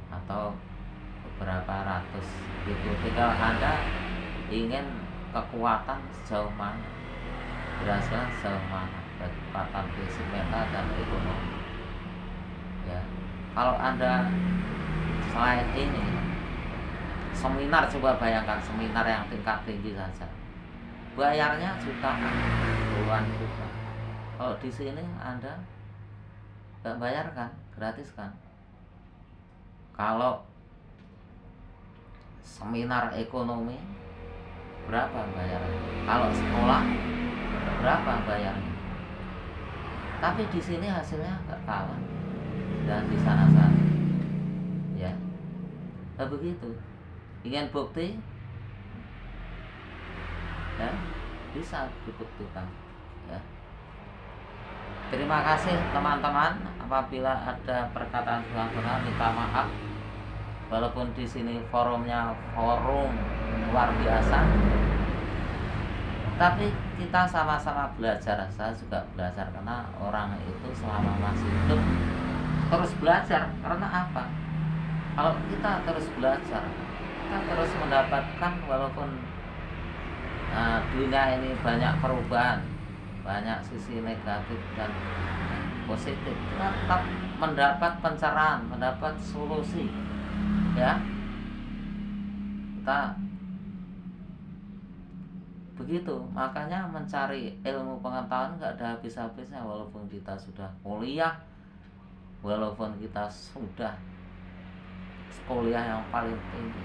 atau beberapa ratus ribu. Tinggal Anda ingin kekuatan sejauh mana, berhasil sejauh mana, kekuatan fisik, mental, dan ekonomi ya. Kalau Anda selain ini seminar, coba bayangkan seminar yang tingkat tinggi saja bayarnya jutaan, puluhan juta. Kalau di sini Anda nggak bayar kan, gratis kan. Kalau seminar ekonomi berapa bayarnya? Kalau sekolah berapa bayarnya? Tapi di sini hasilnya nggak kalah dan di sana ya. Nah, begitu. Ingin bukti ya, bisa dibuktikan ya. Terima kasih teman-teman. Apabila ada perkataan kurang benar, minta maaf. Walaupun di sini forumnya forum luar biasa, tapi kita sama-sama belajar. Saya juga belajar, karena orang itu selama masih hidup terus belajar. Karena apa? Kalau kita terus belajar, kita terus mendapatkan, walaupun dunia ini banyak perubahan, banyak sisi negatif dan positif, kita tetap mendapat pencerahan, mendapat solusi ya. Kita begitu, makanya mencari ilmu pengetahuan nggak ada habis-habisnya. Walaupun kita sudah kuliah, walaupun kita sudah kuliah yang paling tinggi,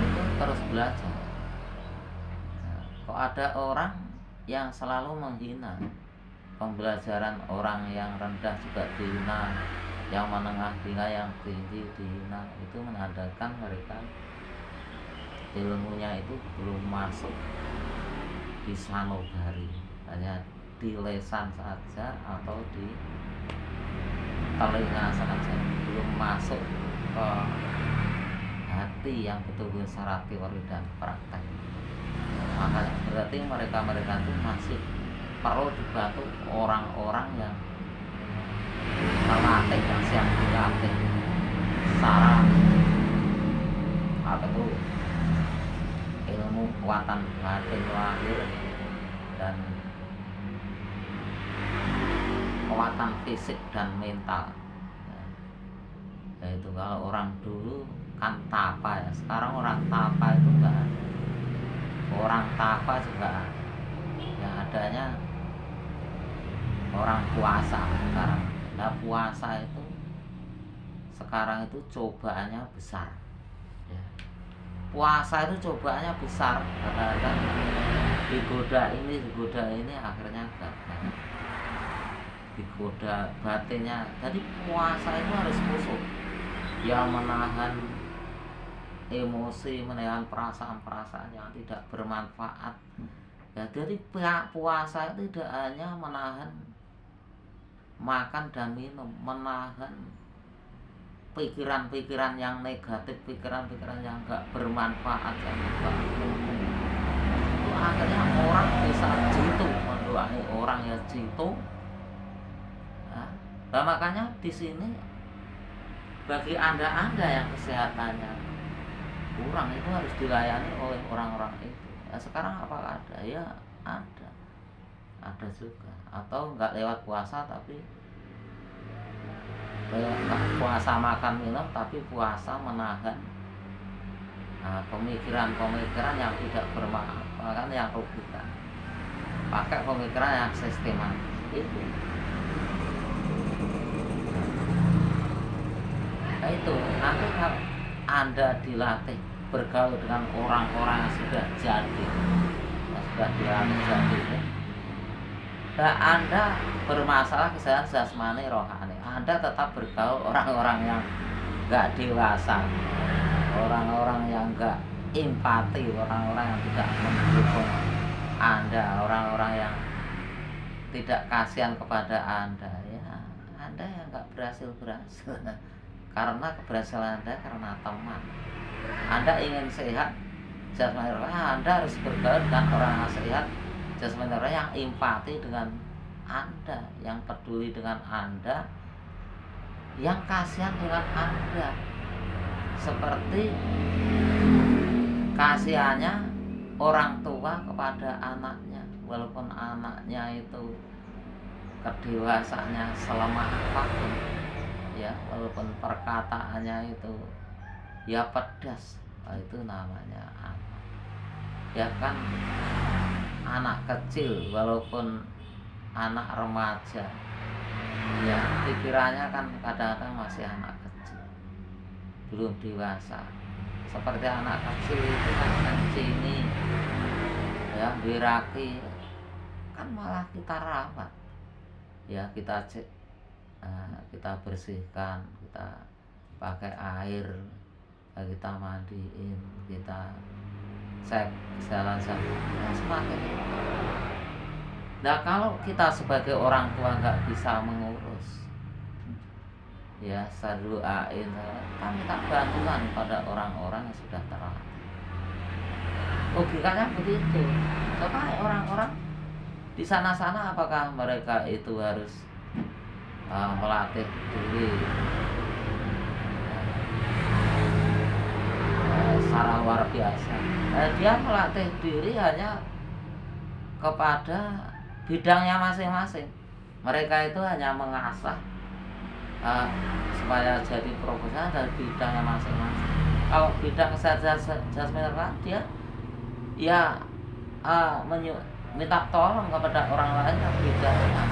itu terus belajar. Nah, kok ada orang yang selalu menghina pembelajaran, orang yang rendah juga dihina, yang menengah dihina, yang tinggi dihina. Itu menandakan mereka ilmunya itu belum masuk di sanubari, hanya di lesan saja atau di telinga saja, belum masuk ke hati yang betul-betul secara teori dan praktek. Maka berarti mereka itu masih perlu dibantu orang-orang yang terlatih, yang siap dilatih secara apa itu, ilmu kekuatan batin lahir dan kekuatan fisik dan mental. Itu kalau orang dulu kan tapa ya, sekarang orang tapa itu enggak ada. Orang tapa juga yang adanya orang puasa sekarang. Nah, puasa itu sekarang itu cobaannya besar ya. Puasa itu cobaannya besar, karena digoda ini akhirnya gagal, digoda batinnya. Jadi puasa itu harus khusyuk, yang menahan emosi, menahan perasaan-perasaan yang tidak bermanfaat ya. Jadi puasa itu tidak hanya menahan makan dan minum, menahan pikiran-pikiran yang negatif, pikiran-pikiran yang gak bermanfaat, yang gak penting. Itu akhirnya orang bisa jitu, mendoai orang ya jitu. Nah, makanya di sini bagi anda yang kesehatannya kurang itu harus dilayani oleh orang-orang itu. Ya, sekarang apakah ada? Ya ada juga. Atau nggak lewat puasa tapi nggak puasa makan minum tapi puasa menahan pemikiran-pemikiran yang tidak bermanfaat, yang rugikan, pakai pemikiran yang sistematis itu. Nah, itu nanti kalau anda dilatih bergaul dengan orang-orang yang sudah jadi, yang sudah dilatih jadi, nah anda bermasalah kesehatan jasmani rohani, anda tetap bergaul orang-orang yang gak dewasa, orang-orang yang gak empati, orang-orang yang tidak mendukung anda, orang-orang yang tidak kasihan kepada anda, ya anda yang gak berhasil karena keberhasilan anda karena teman. Anda ingin sehat jasmani rohani, anda harus bergaul dengan orang yang sehat jasmani rohani, yang empati dengan anda, yang peduli dengan anda, yang kasihan dengan anda, seperti kasihannya orang tua kepada anaknya, walaupun anaknya itu kedewasaannya selemah apapun, ya walaupun perkataannya itu ya pedas, itu namanya anak. Ya kan, anak kecil walaupun anak remaja, ya pikirannya kan kadang-kadang masih anak kecil, belum dewasa. Seperti anak kecil itu kan kencing, ya biraki, kan malah kita rawat, ya kita cek, kita bersihkan, kita pakai air, kita mandiin, kita cek jalan-jalan, ya semakin. Nah kalau kita sebagai orang tua nggak bisa mengurus, ya saya doain, kita minta bantuan pada orang-orang yang sudah terlatih. Logikanya begitu. Coba orang-orang di sana-sana, apakah mereka itu harus melatih diri secara luar biasa? Dia melatih diri hanya kepada bidangnya masing-masing. Mereka itu hanya mengasah supaya jadi profesional dari bidangnya masing-masing. Kalau bidang jasmani rohani, dia ya minta tolong kepada orang lain yang bidangnya.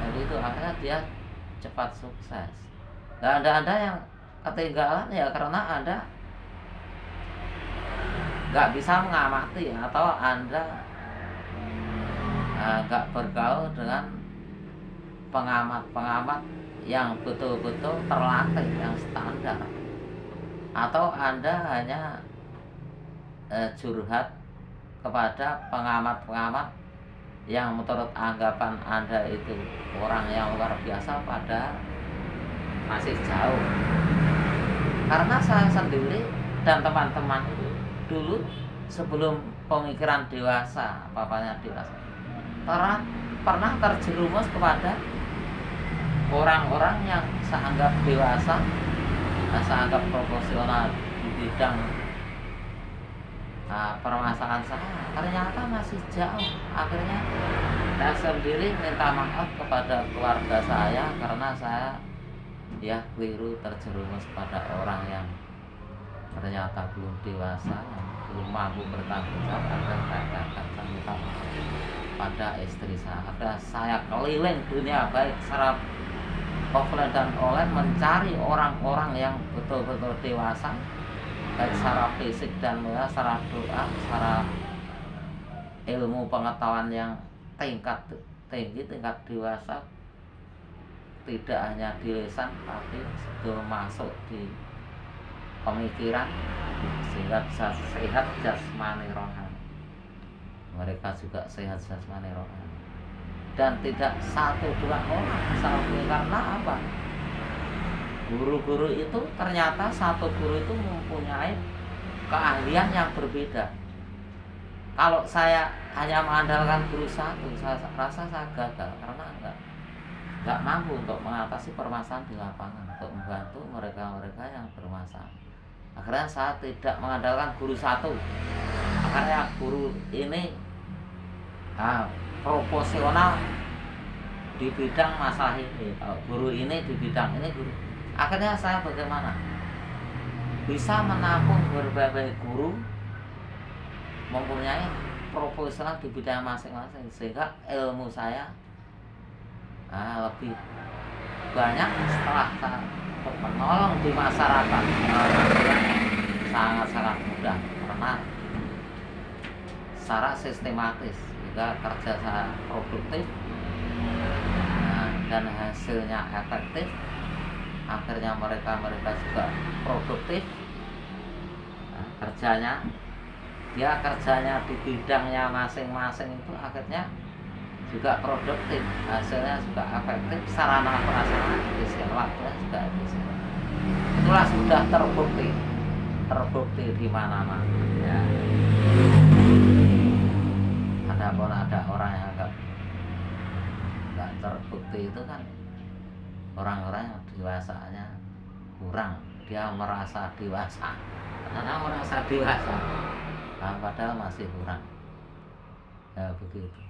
Jadi itu akhirnya dia cepat sukses. Dan anda yang ketinggalan ya karena anda nggak bisa mengamati, atau anda nggak bergaul dengan pengamat-pengamat yang betul-betul terlatih, yang standar, atau anda hanya curhat kepada pengamat-pengamat yang menurut anggapan anda itu orang yang luar biasa, pada masih jauh. Karena saya sendiri dan teman-teman itu dulu sebelum pemikiran dewasa, papanya dewasa, pernah terjerumus kepada orang-orang yang saya anggap dewasa, saya anggap profesional di bidang permasalahan saya, ternyata masih jauh. Akhirnya saya sendiri minta maaf kepada keluarga saya karena saya ya keliru terjerumus pada orang yang ternyata belum dewasa, belum mampu bertanggung jawab. Akhirnya saya minta maaf pada istri saya. Akhirnya saya keliling dunia baik secara offline dan online mencari orang-orang yang betul-betul dewasa, baik secara fisik dan moral, secara doa, secara ilmu pengetahuan yang tingkat tinggi, tingkat dewasa, tidak hanya di lisan tapi sudah masuk di pemikiran, sehingga bisa sehat jasmani rohani. Mereka juga sehat jasmani rohani, dan tidak satu dua orang bisa karena apa? guru-guru itu ternyata satu guru itu mempunyai keahlian yang berbeda. Kalau saya hanya mengandalkan guru satu, saya rasa saya gagal karena nggak mampu untuk mengatasi permasalahan di lapangan, untuk membantu mereka-mereka yang bermasalah. Akhirnya saya tidak mengandalkan guru satu. Akhirnya guru ini proporsional di bidang masalah ini, guru ini di bidang ini guru. Akhirnya saya bagaimana? Bisa menampung berbagai guru mempunyai proporsional di bidang masing-masing, sehingga ilmu saya lebih banyak setelah saya menolong di masyarakat. Sangat-sangat mudah karena secara sistematis juga kerja saya produktif dan hasilnya efektif. Akhirnya mereka juga produktif. Kerjanya di bidangnya masing-masing itu akhirnya juga produktif, hasilnya juga efektif, sarana prasarana efisien, waktunya juga efisien. Itulah sudah terbukti di mana-mana. Ya. Adapun ada orang yang nggak terbukti itu kan orang-orang yang dewasanya kurang, dia merasa dewasa, padahal masih kurang. Ya begitu.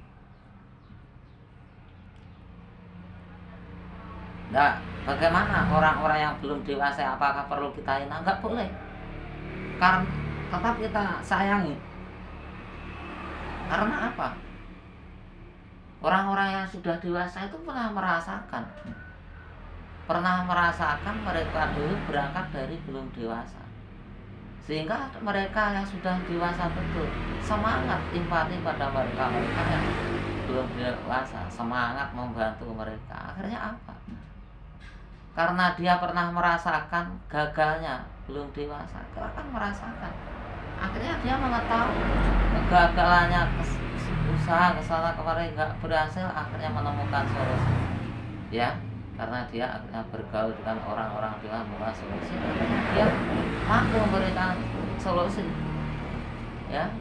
Nah, bagaimana orang-orang yang belum dewasa, apakah perlu kita hina? Enggak boleh. Karena tetap kita sayangi. Karena apa? Orang-orang yang sudah dewasa itu pernah merasakan mereka dulu berangkat dari belum dewasa. Sehingga mereka yang sudah dewasa betul semangat empati pada mereka yang belum dewasa, semangat membantu mereka. Akhirnya apa? Karena dia pernah merasakan gagalnya belum dewasa, dia akan merasakan. Akhirnya dia mengetahui kegagalannya, usaha kesalahan kemarin nggak berhasil, akhirnya menemukan solusi. Ya, karena dia akhirnya bergaul dengan orang-orang di dalam membuat solusi, dia mampu memberikan solusi. Ya,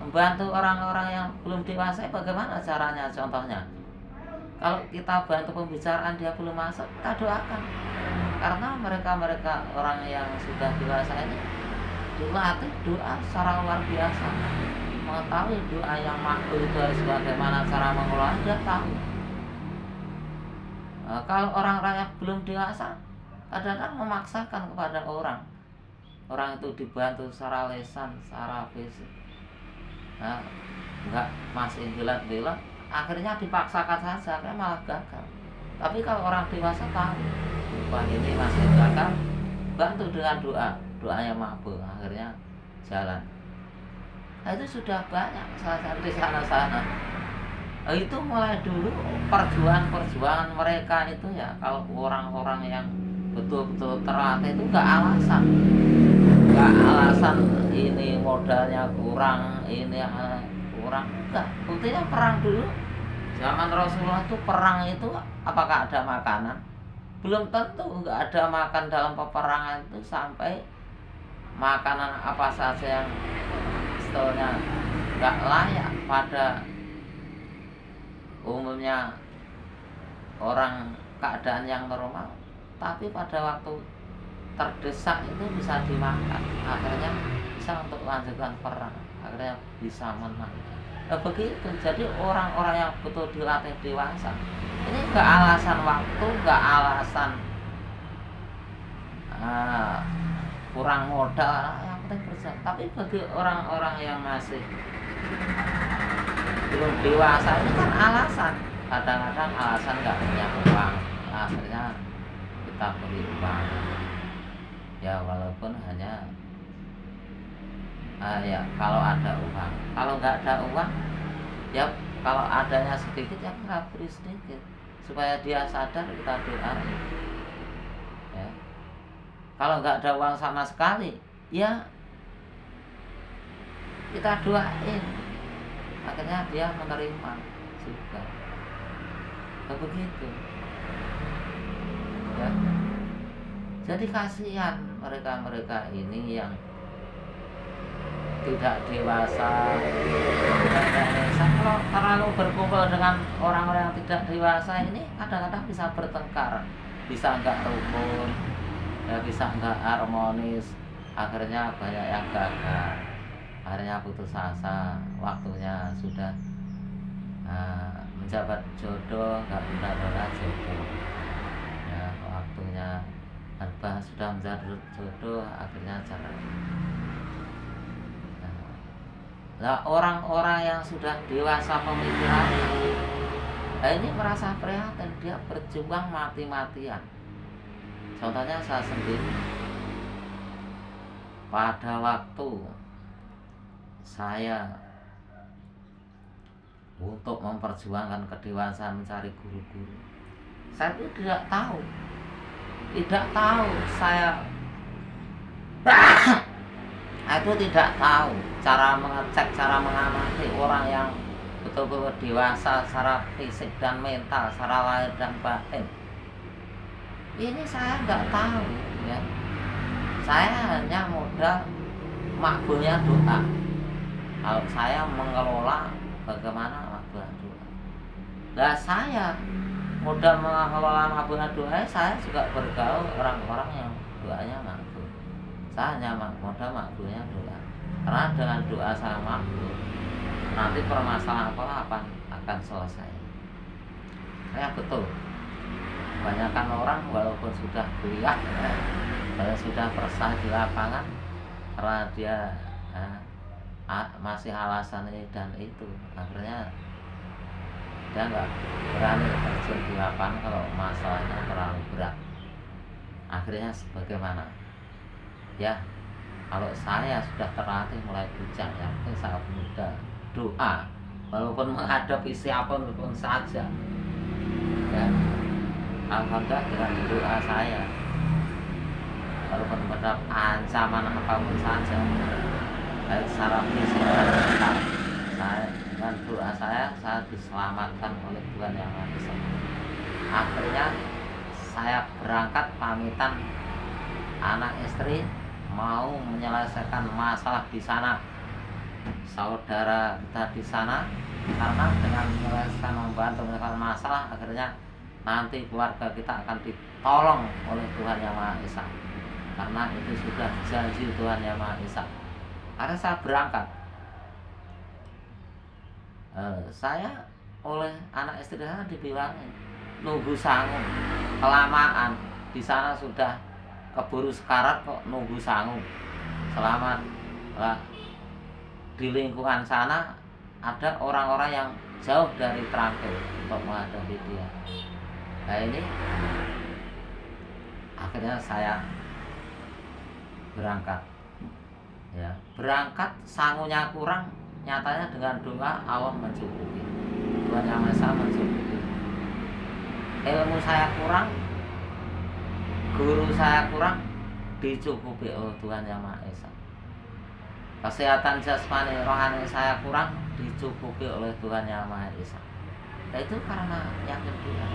membantu orang-orang yang belum dewasa. Bagaimana caranya? Contohnya, kalau kita bantu pembicaraan dia belum masuk, kita doakan. Karena mereka orang yang sudah dewasa ini dilatih doa secara luar biasa, mengetahui doa yang makbul itu harus bagaimana cara mengelola, dia tahu. Kalau orang-orang yang belum dewasa, kadang-kadang memaksakan kepada orang itu dibantu secara lisan, secara fisik, enggak masih bilat-bilat, akhirnya dipaksakan saja, akhirnya malah gagal. Tapi kalau orang dewasa tahu, wah ini masih gagal, bantu dengan doa yang makbul, akhirnya jalan. Nah, itu sudah banyak salah di sana-sana. Itu mulai dulu perjuangan mereka itu ya. Kalau orang-orang yang betul-betul terlatih itu nggak alasan ini modalnya kurang, ini kurang, enggak. Buktinya perang dulu zaman Rasulullah itu, perang itu apakah ada makanan? Belum tentu. Enggak ada makan dalam peperangan itu, sampai makanan apa saja yang istilahnya enggak layak pada umumnya orang keadaan yang normal, tapi pada waktu terdesak itu bisa dimakan, akhirnya bisa untuk melanjutkan perang, akhirnya bisa menang. Begitu. Jadi orang-orang yang betul dilatih dewasa ini enggak alasan waktu, enggak alasan kurang modal, yang penting kerja. Tapi bagi orang-orang yang masih belum dewasa ini kan alasan, kadang-kadang alasan nggak punya uang, akhirnya kita beri uang, ya walaupun hanya ya kalau ada uang. Kalau nggak ada uang, ya kalau adanya sedikit ya kita beri sedikit supaya dia sadar, kita doain. Ya. Kalau nggak ada uang sama sekali, ya kita doain, akhirnya dia menerima juga. Begitu. Ya. Jadi kasihan mereka-mereka ini yang tidak dewasa. Kalau terlalu berkumpul dengan orang-orang yang tidak dewasa ini kadang-kadang bisa bertengkar, bisa enggak rukun, ya bisa enggak harmonis, akhirnya banyak yang gagal, akhirnya putus asa, waktunya sudah menjabat jodoh nggak benar-benar jodoh, ya waktunya sudah menjabat jodoh akhirnya cerai. Nah, orang-orang yang sudah dewasa pemikiran ini merasa prihatin, dia berjuang mati-matian. Contohnya saya sendiri, pada waktu saya untuk memperjuangkan kedewasaan mencari guru-guru, saya itu tidak tahu saya aku tidak tahu cara mengecek, cara mengamati orang yang betul-betul dewasa secara fisik dan mental, secara lahir dan batin. Ini saya nggak tahu, ya. Saya hanya modal makbulnya doa. Kalau saya mengelola bagaimana makbulnya doa, nah saya modal mengelola makbulnya doa, saya juga bergaul orang-orang yang doanya makbul. Saya hanya modal makbulnya doa, karena dengan doa saya makbul, nanti permasalahan apa akan selesai. Saya betul, kebanyakan orang walaupun sudah kuliah, sudah bersaing di lapangan, karena dia masih alasan ini dan itu, akhirnya dia nggak berani terjun di lapangan kalau masalahnya terlalu berat. Akhirnya sebagaimana? Ya, kalau saya sudah terlatih mulai bujang, ya sangat mudah doa, walaupun menghadapi siapapun saja, ya alhamdulillah dengan doa saya, walaupun mendapat ancaman apapun saja, baik secara fisik dan mental, saya dengan doa saya diselamatkan oleh Tuhan Yang Maha Esa. Akhirnya saya berangkat pamitan anak istri mau menyelesaikan masalah di sana, saudara kita di sana, karena dengan menyelesaikan, membantu menyelesaikan masalah, akhirnya nanti keluarga kita akan ditolong oleh Tuhan Yang Maha Esa, karena itu sudah janji Tuhan Yang Maha Esa. Karena saya berangkat, saya oleh anak istri saya dibilangin nunggu sanggup, kelamaan di sana sudah keburu sekarat kok nunggu sanggup. Selamat di lingkungan sana ada orang-orang yang jauh dari terampil untuk menghadapi dia. Nah ini akhirnya saya berangkat, ya berangkat sangunya kurang, nyatanya dengan doa Allah mencukupi, Tuhan Yang Maha Esa mencukupi. Ilmu saya kurang, guru saya kurang, dicukupi oleh Tuhan Yang Maha Esa. Kesehatan jasmani rohani saya kurang, dicukupi oleh Tuhan Yang Maha Esa. Nah itu karena yakin Tuhan,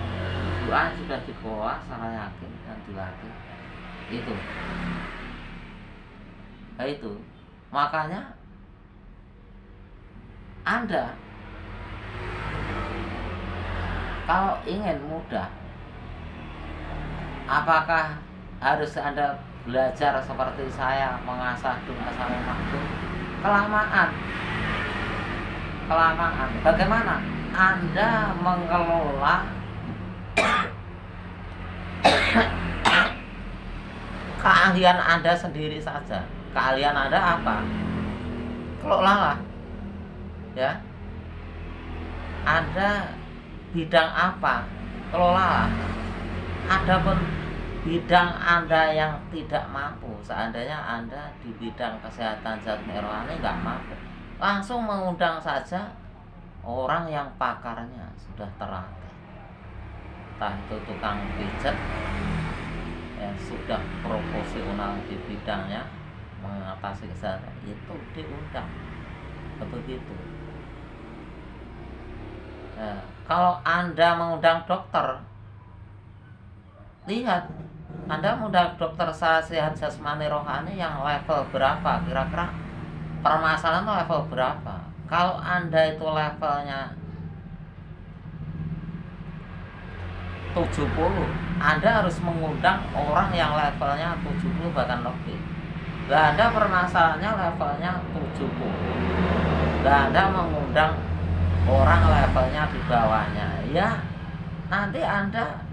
doa sudah dikelola secara yakin dan dilatih. Itu, nah itu makanya Anda kalau ingin mudah, apakah harus Anda belajar seperti saya mengasah doa sampai makbul? Kelamaan. Bagaimana Anda mengelola keahlian Anda sendiri saja? Keahlian Anda apa? Kelolalah, ya. Anda bidang apa? Kelolalah. Adapun bidang Anda yang tidak mampu, seandainya Anda di bidang kesehatan jasmani rohani nggak mampu, langsung mengundang saja orang yang pakarnya sudah terlatih, entah itu tukang pijat yang sudah profesional di bidangnya mengatasi kesehatan, itu diundang. Begitu. Nah, kalau Anda mengundang dokter, lihat Anda mudah dokter sehat jasmani rohani yang level berapa? Kira-kira permasalahan itu level berapa? Kalau Anda itu levelnya 70, Anda harus mengundang orang yang levelnya 70 bahkan lebih. Lah Anda permasalahannya levelnya 70. Lah Anda mengundang orang levelnya di bawahnya. Ya, nanti Anda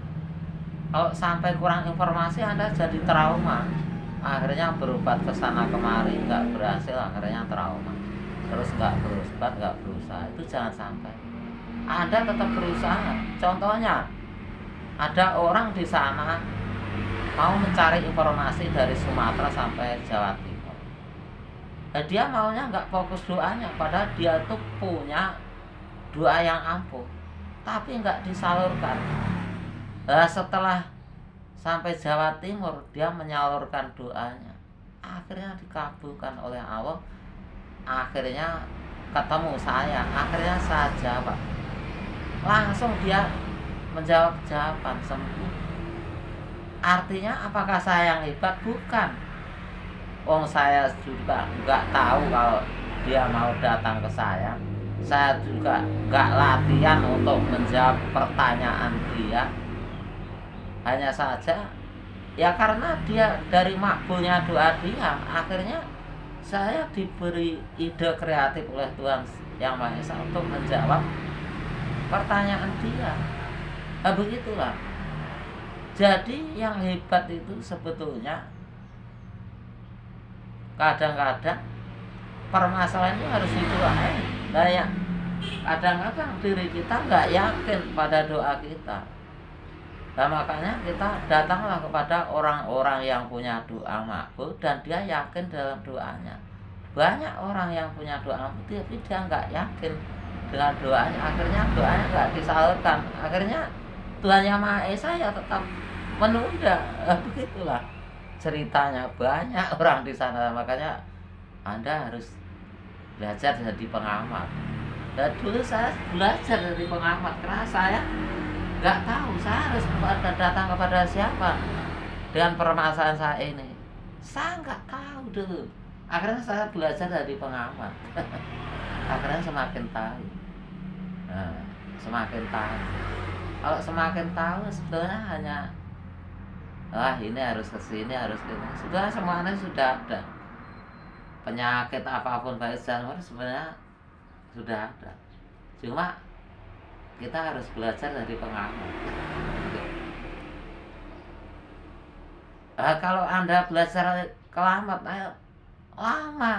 kalau sampai kurang informasi Anda jadi trauma. Akhirnya berobat ke sana kemari nggak berhasil, akhirnya trauma. Terus nggak berobat, nggak berusaha. Itu jangan sampai. Anda tetap berusaha. Contohnya, ada orang di sana mau mencari informasi dari Sumatera sampai Jawa Timur. Nah, dia maunya nggak fokus doanya, padahal dia tuh punya doa yang ampuh, tapi nggak disalurkan. Nah, setelah sampai Jawa Timur, dia menyalurkan doanya, akhirnya dikabulkan oleh Allah. Akhirnya ketemu saya, akhirnya saya jawab, langsung dia menjawab jawaban sembuh. Artinya apakah saya yang hebat? Bukan. Wong saya juga nggak tahu kalau dia mau datang ke saya. Saya juga nggak latihan untuk menjawab pertanyaan dia. Hanya saja ya karena dia dari makbulnya doa dia, akhirnya saya diberi ide kreatif oleh Tuhan Yang Maha Esa untuk menjawab pertanyaan dia. Nah, begitulah. Jadi yang hebat itu sebetulnya kadang-kadang permasalahan itu harus didoain. Nah, ya, kadang-kadang diri kita nggak yakin pada doa kita. Nah, makanya kita datanglah kepada orang-orang yang punya doa makbul dan dia yakin dalam doanya. Banyak orang yang punya doa makbul tapi dia nggak yakin dengan doanya, akhirnya doanya nggak disalurkan, akhirnya Tuhan Yang Maha Esa ya tetap menunda. Begitulah ceritanya, banyak orang di sana. Makanya Anda harus belajar jadi pengamat. Dan dulu saya belajar dari pengamat karena saya nggak tahu saya harus datang kepada siapa dengan permasalahan saya ini. Saya nggak tahu dulu. Akhirnya saya belajar dari pengamat. Akhirnya semakin tahu. Nah, semakin tahu. Kalau semakin tahu sebetulnya hanya ini harus ke sini, harus ke sini. Sudah semuanya sudah ada. Penyakit apapun baik jangan sebenarnya sudah ada. Cuma kita harus belajar dari pengamat. Kalau Anda belajar kelamat, lama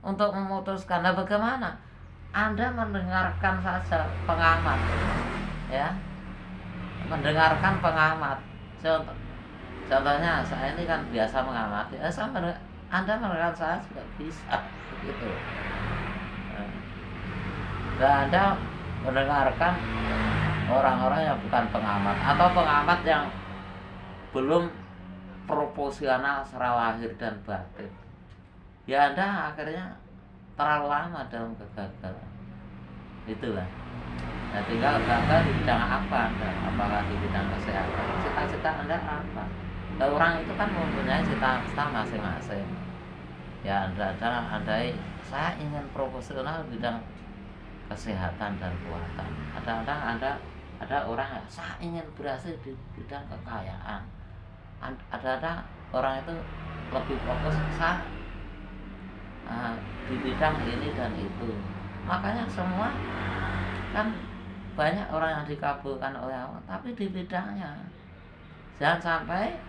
untuk memutuskan. Nah, bagaimana? Anda mendengarkan saja pengamat, ya, mendengarkan pengamat. Contohnya saya ini kan biasa mengamati. Anda mendengarkan saya juga bisa, gitu. Dan Anda mendengarkan orang-orang yang bukan pengamat atau pengamat yang belum proporsional secara lahir dan batin. Ya Anda akhirnya terlalu lama dalam kegagalan. Itulah. Nah, tinggal gagal di bidang apa Anda? Apakah di bidang kesehatan? Cita-cita Anda apa? Nah, orang itu kan mempunyai cita-cita masing-masing. Ya Anda saya ingin profesional di bidang kesehatan dan kekuatan. Ada orang yang saya ingin berhasil di bidang kekayaan. Ada orang itu lebih fokus saya di bidang ini dan itu. Makanya semua kan banyak orang yang dikabulkan oleh Allah, tapi di bidangnya. Jangan sampai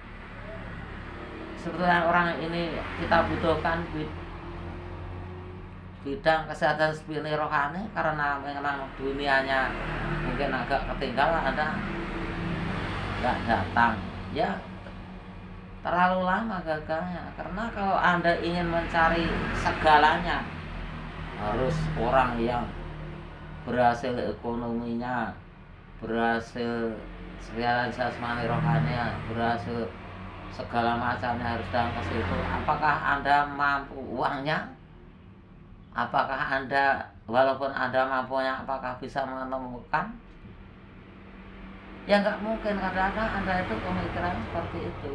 sebetulnya orang ini kita butuhkan bidang kesehatan spiritual rohani karena memang dunianya mungkin agak ketinggalan, Anda nggak datang, ya terlalu lama gagalnya. Karena kalau Anda ingin mencari segalanya, harus orang yang berhasil ekonominya, berhasil segala jasmani rohaninya, berhasil segala macamnya, harus datang ke situ. Apakah Anda mampu uangnya? Apakah Anda, walaupun Anda mampunya, apakah bisa menemukan? Ya nggak mungkin. Kadang-kadang Anda itu pemikiran seperti itu.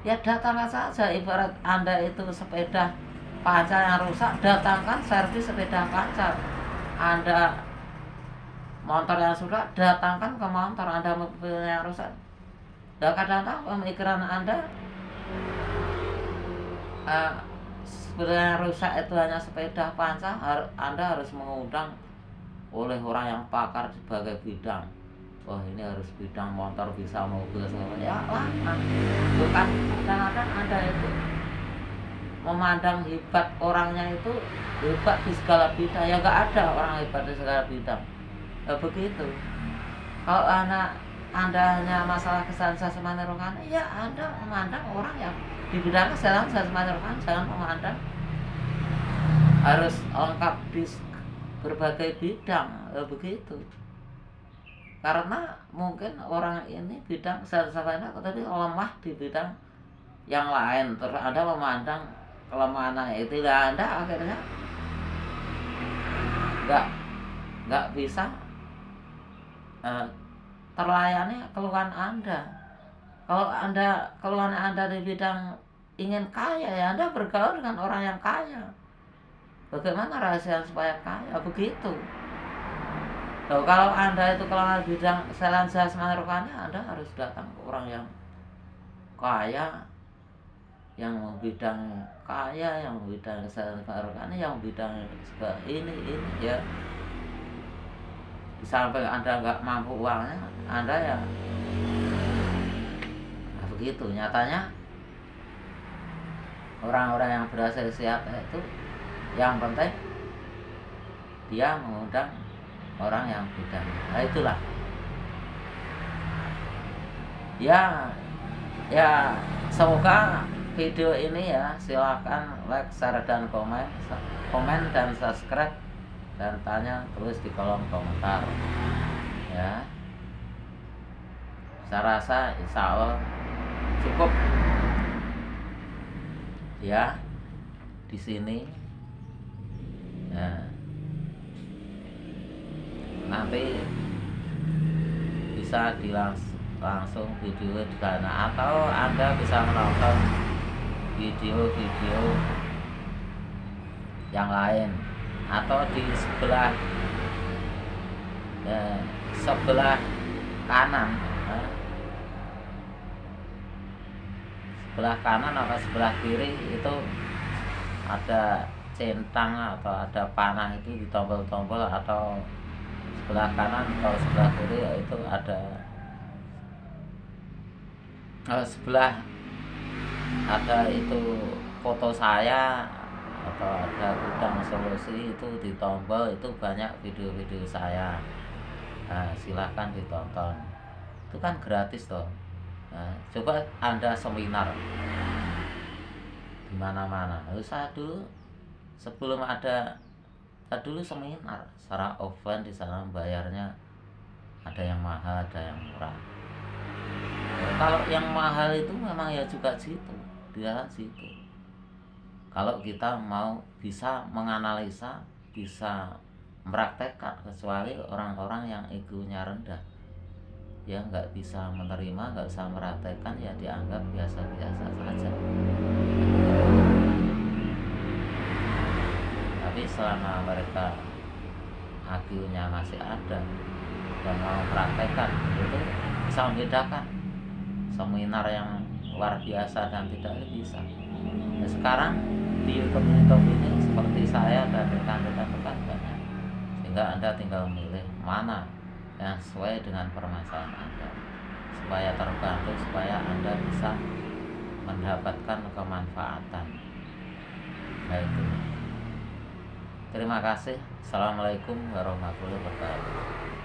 ya datangkan saja. Ibarat Anda itu sepeda panca yang rusak, datangkan servis sepeda panca. Anda motor yang sudah, datangkan ke motor. Anda mobil yang rusak, kadang-kadang pemikiran Anda sebenarnya rusak itu hanya sepeda panca. Anda harus mengundang oleh orang yang pakar sebagai bidang. Oh, ini harus bidang motor, bisa mobil segala. Ya lama. Bukan kadang-kadang Anda itu memandang hebat orangnya itu hebat di segala bidang. Ya nggak ada orang hebat di segala bidang. Ya begitu. Kalau Anda hanya masalah kesan jasmani rohani, ya Anda memandang orang yang di bidang kesan jasmani rohani. Jangan memandang harus lengkap di berbagai bidang. Ya begitu. Karena mungkin orang ini bidang kesan jasmani tapi lemah di bidang yang lain. Terus Anda memandang kelemahannya itu, ya Anda akhirnya nggak bisa terlayani keluhan Anda. Kalau keluhan Anda di bidang ingin kaya, ya Anda bergaul dengan orang yang kaya. Bagaimana rahasia supaya kaya? Begitu. Loh, kalau Anda itu keluhan bidang selain jasmani rohani, Anda harus datang ke orang yang kaya, yang bidang kaya, yang bidang jasmani rohani, yang bidang ini ya. Sampai Anda nggak mampu uangnya, Anda ya begitu. Nyatanya orang-orang yang berhasil siapa itu, yang penting dia mengundang orang yang bidang. Nah itulah ya semoga video ini ya, silakan like, share dan komen dan subscribe, dan tanya tulis di kolom komentar ya. Saya rasa insya Allah cukup ya di sini ya. Nanti bisa langsung video di sana, atau Anda bisa menonton video-video yang lain, atau di sebelah kanan sebelah kanan atau sebelah kiri itu ada centang atau ada panah, itu ditombol-tombol, atau sebelah kanan atau sebelah kiri itu ada sebelah ada itu foto saya, atau ada gudang solusi, itu ditombol, itu banyak video-video saya. Nah, silahkan ditonton, itu kan gratis toh. Nah, coba Anda seminar di mana-mana. Saya dulu sebelum saya dulu seminar secara offline di sana, bayarnya ada yang mahal, ada yang murah. Kalau yang mahal itu memang ya juga situ, dia situ. Kalau kita mau bisa menganalisa, bisa mempraktekkan, kecuali orang-orang yang egonya rendah, ya nggak bisa menerima, nggak bisa mempraktekkan, ya dianggap biasa-biasa saja. Tapi selama mereka IQ-nya masih ada dan mau mempraktekkan, itu bisa membedakan seminar yang luar biasa dan tidak bisa. Nah, sekarang di YouTube ini seperti saya dan rekan-rekan banyak, sehingga Anda tinggal memilih mana yang sesuai dengan permasalahan Anda, supaya terbantu, supaya Anda bisa mendapatkan kemanfaatan. Nah itu. Terima kasih. Assalamualaikum warahmatullahi wabarakatuh.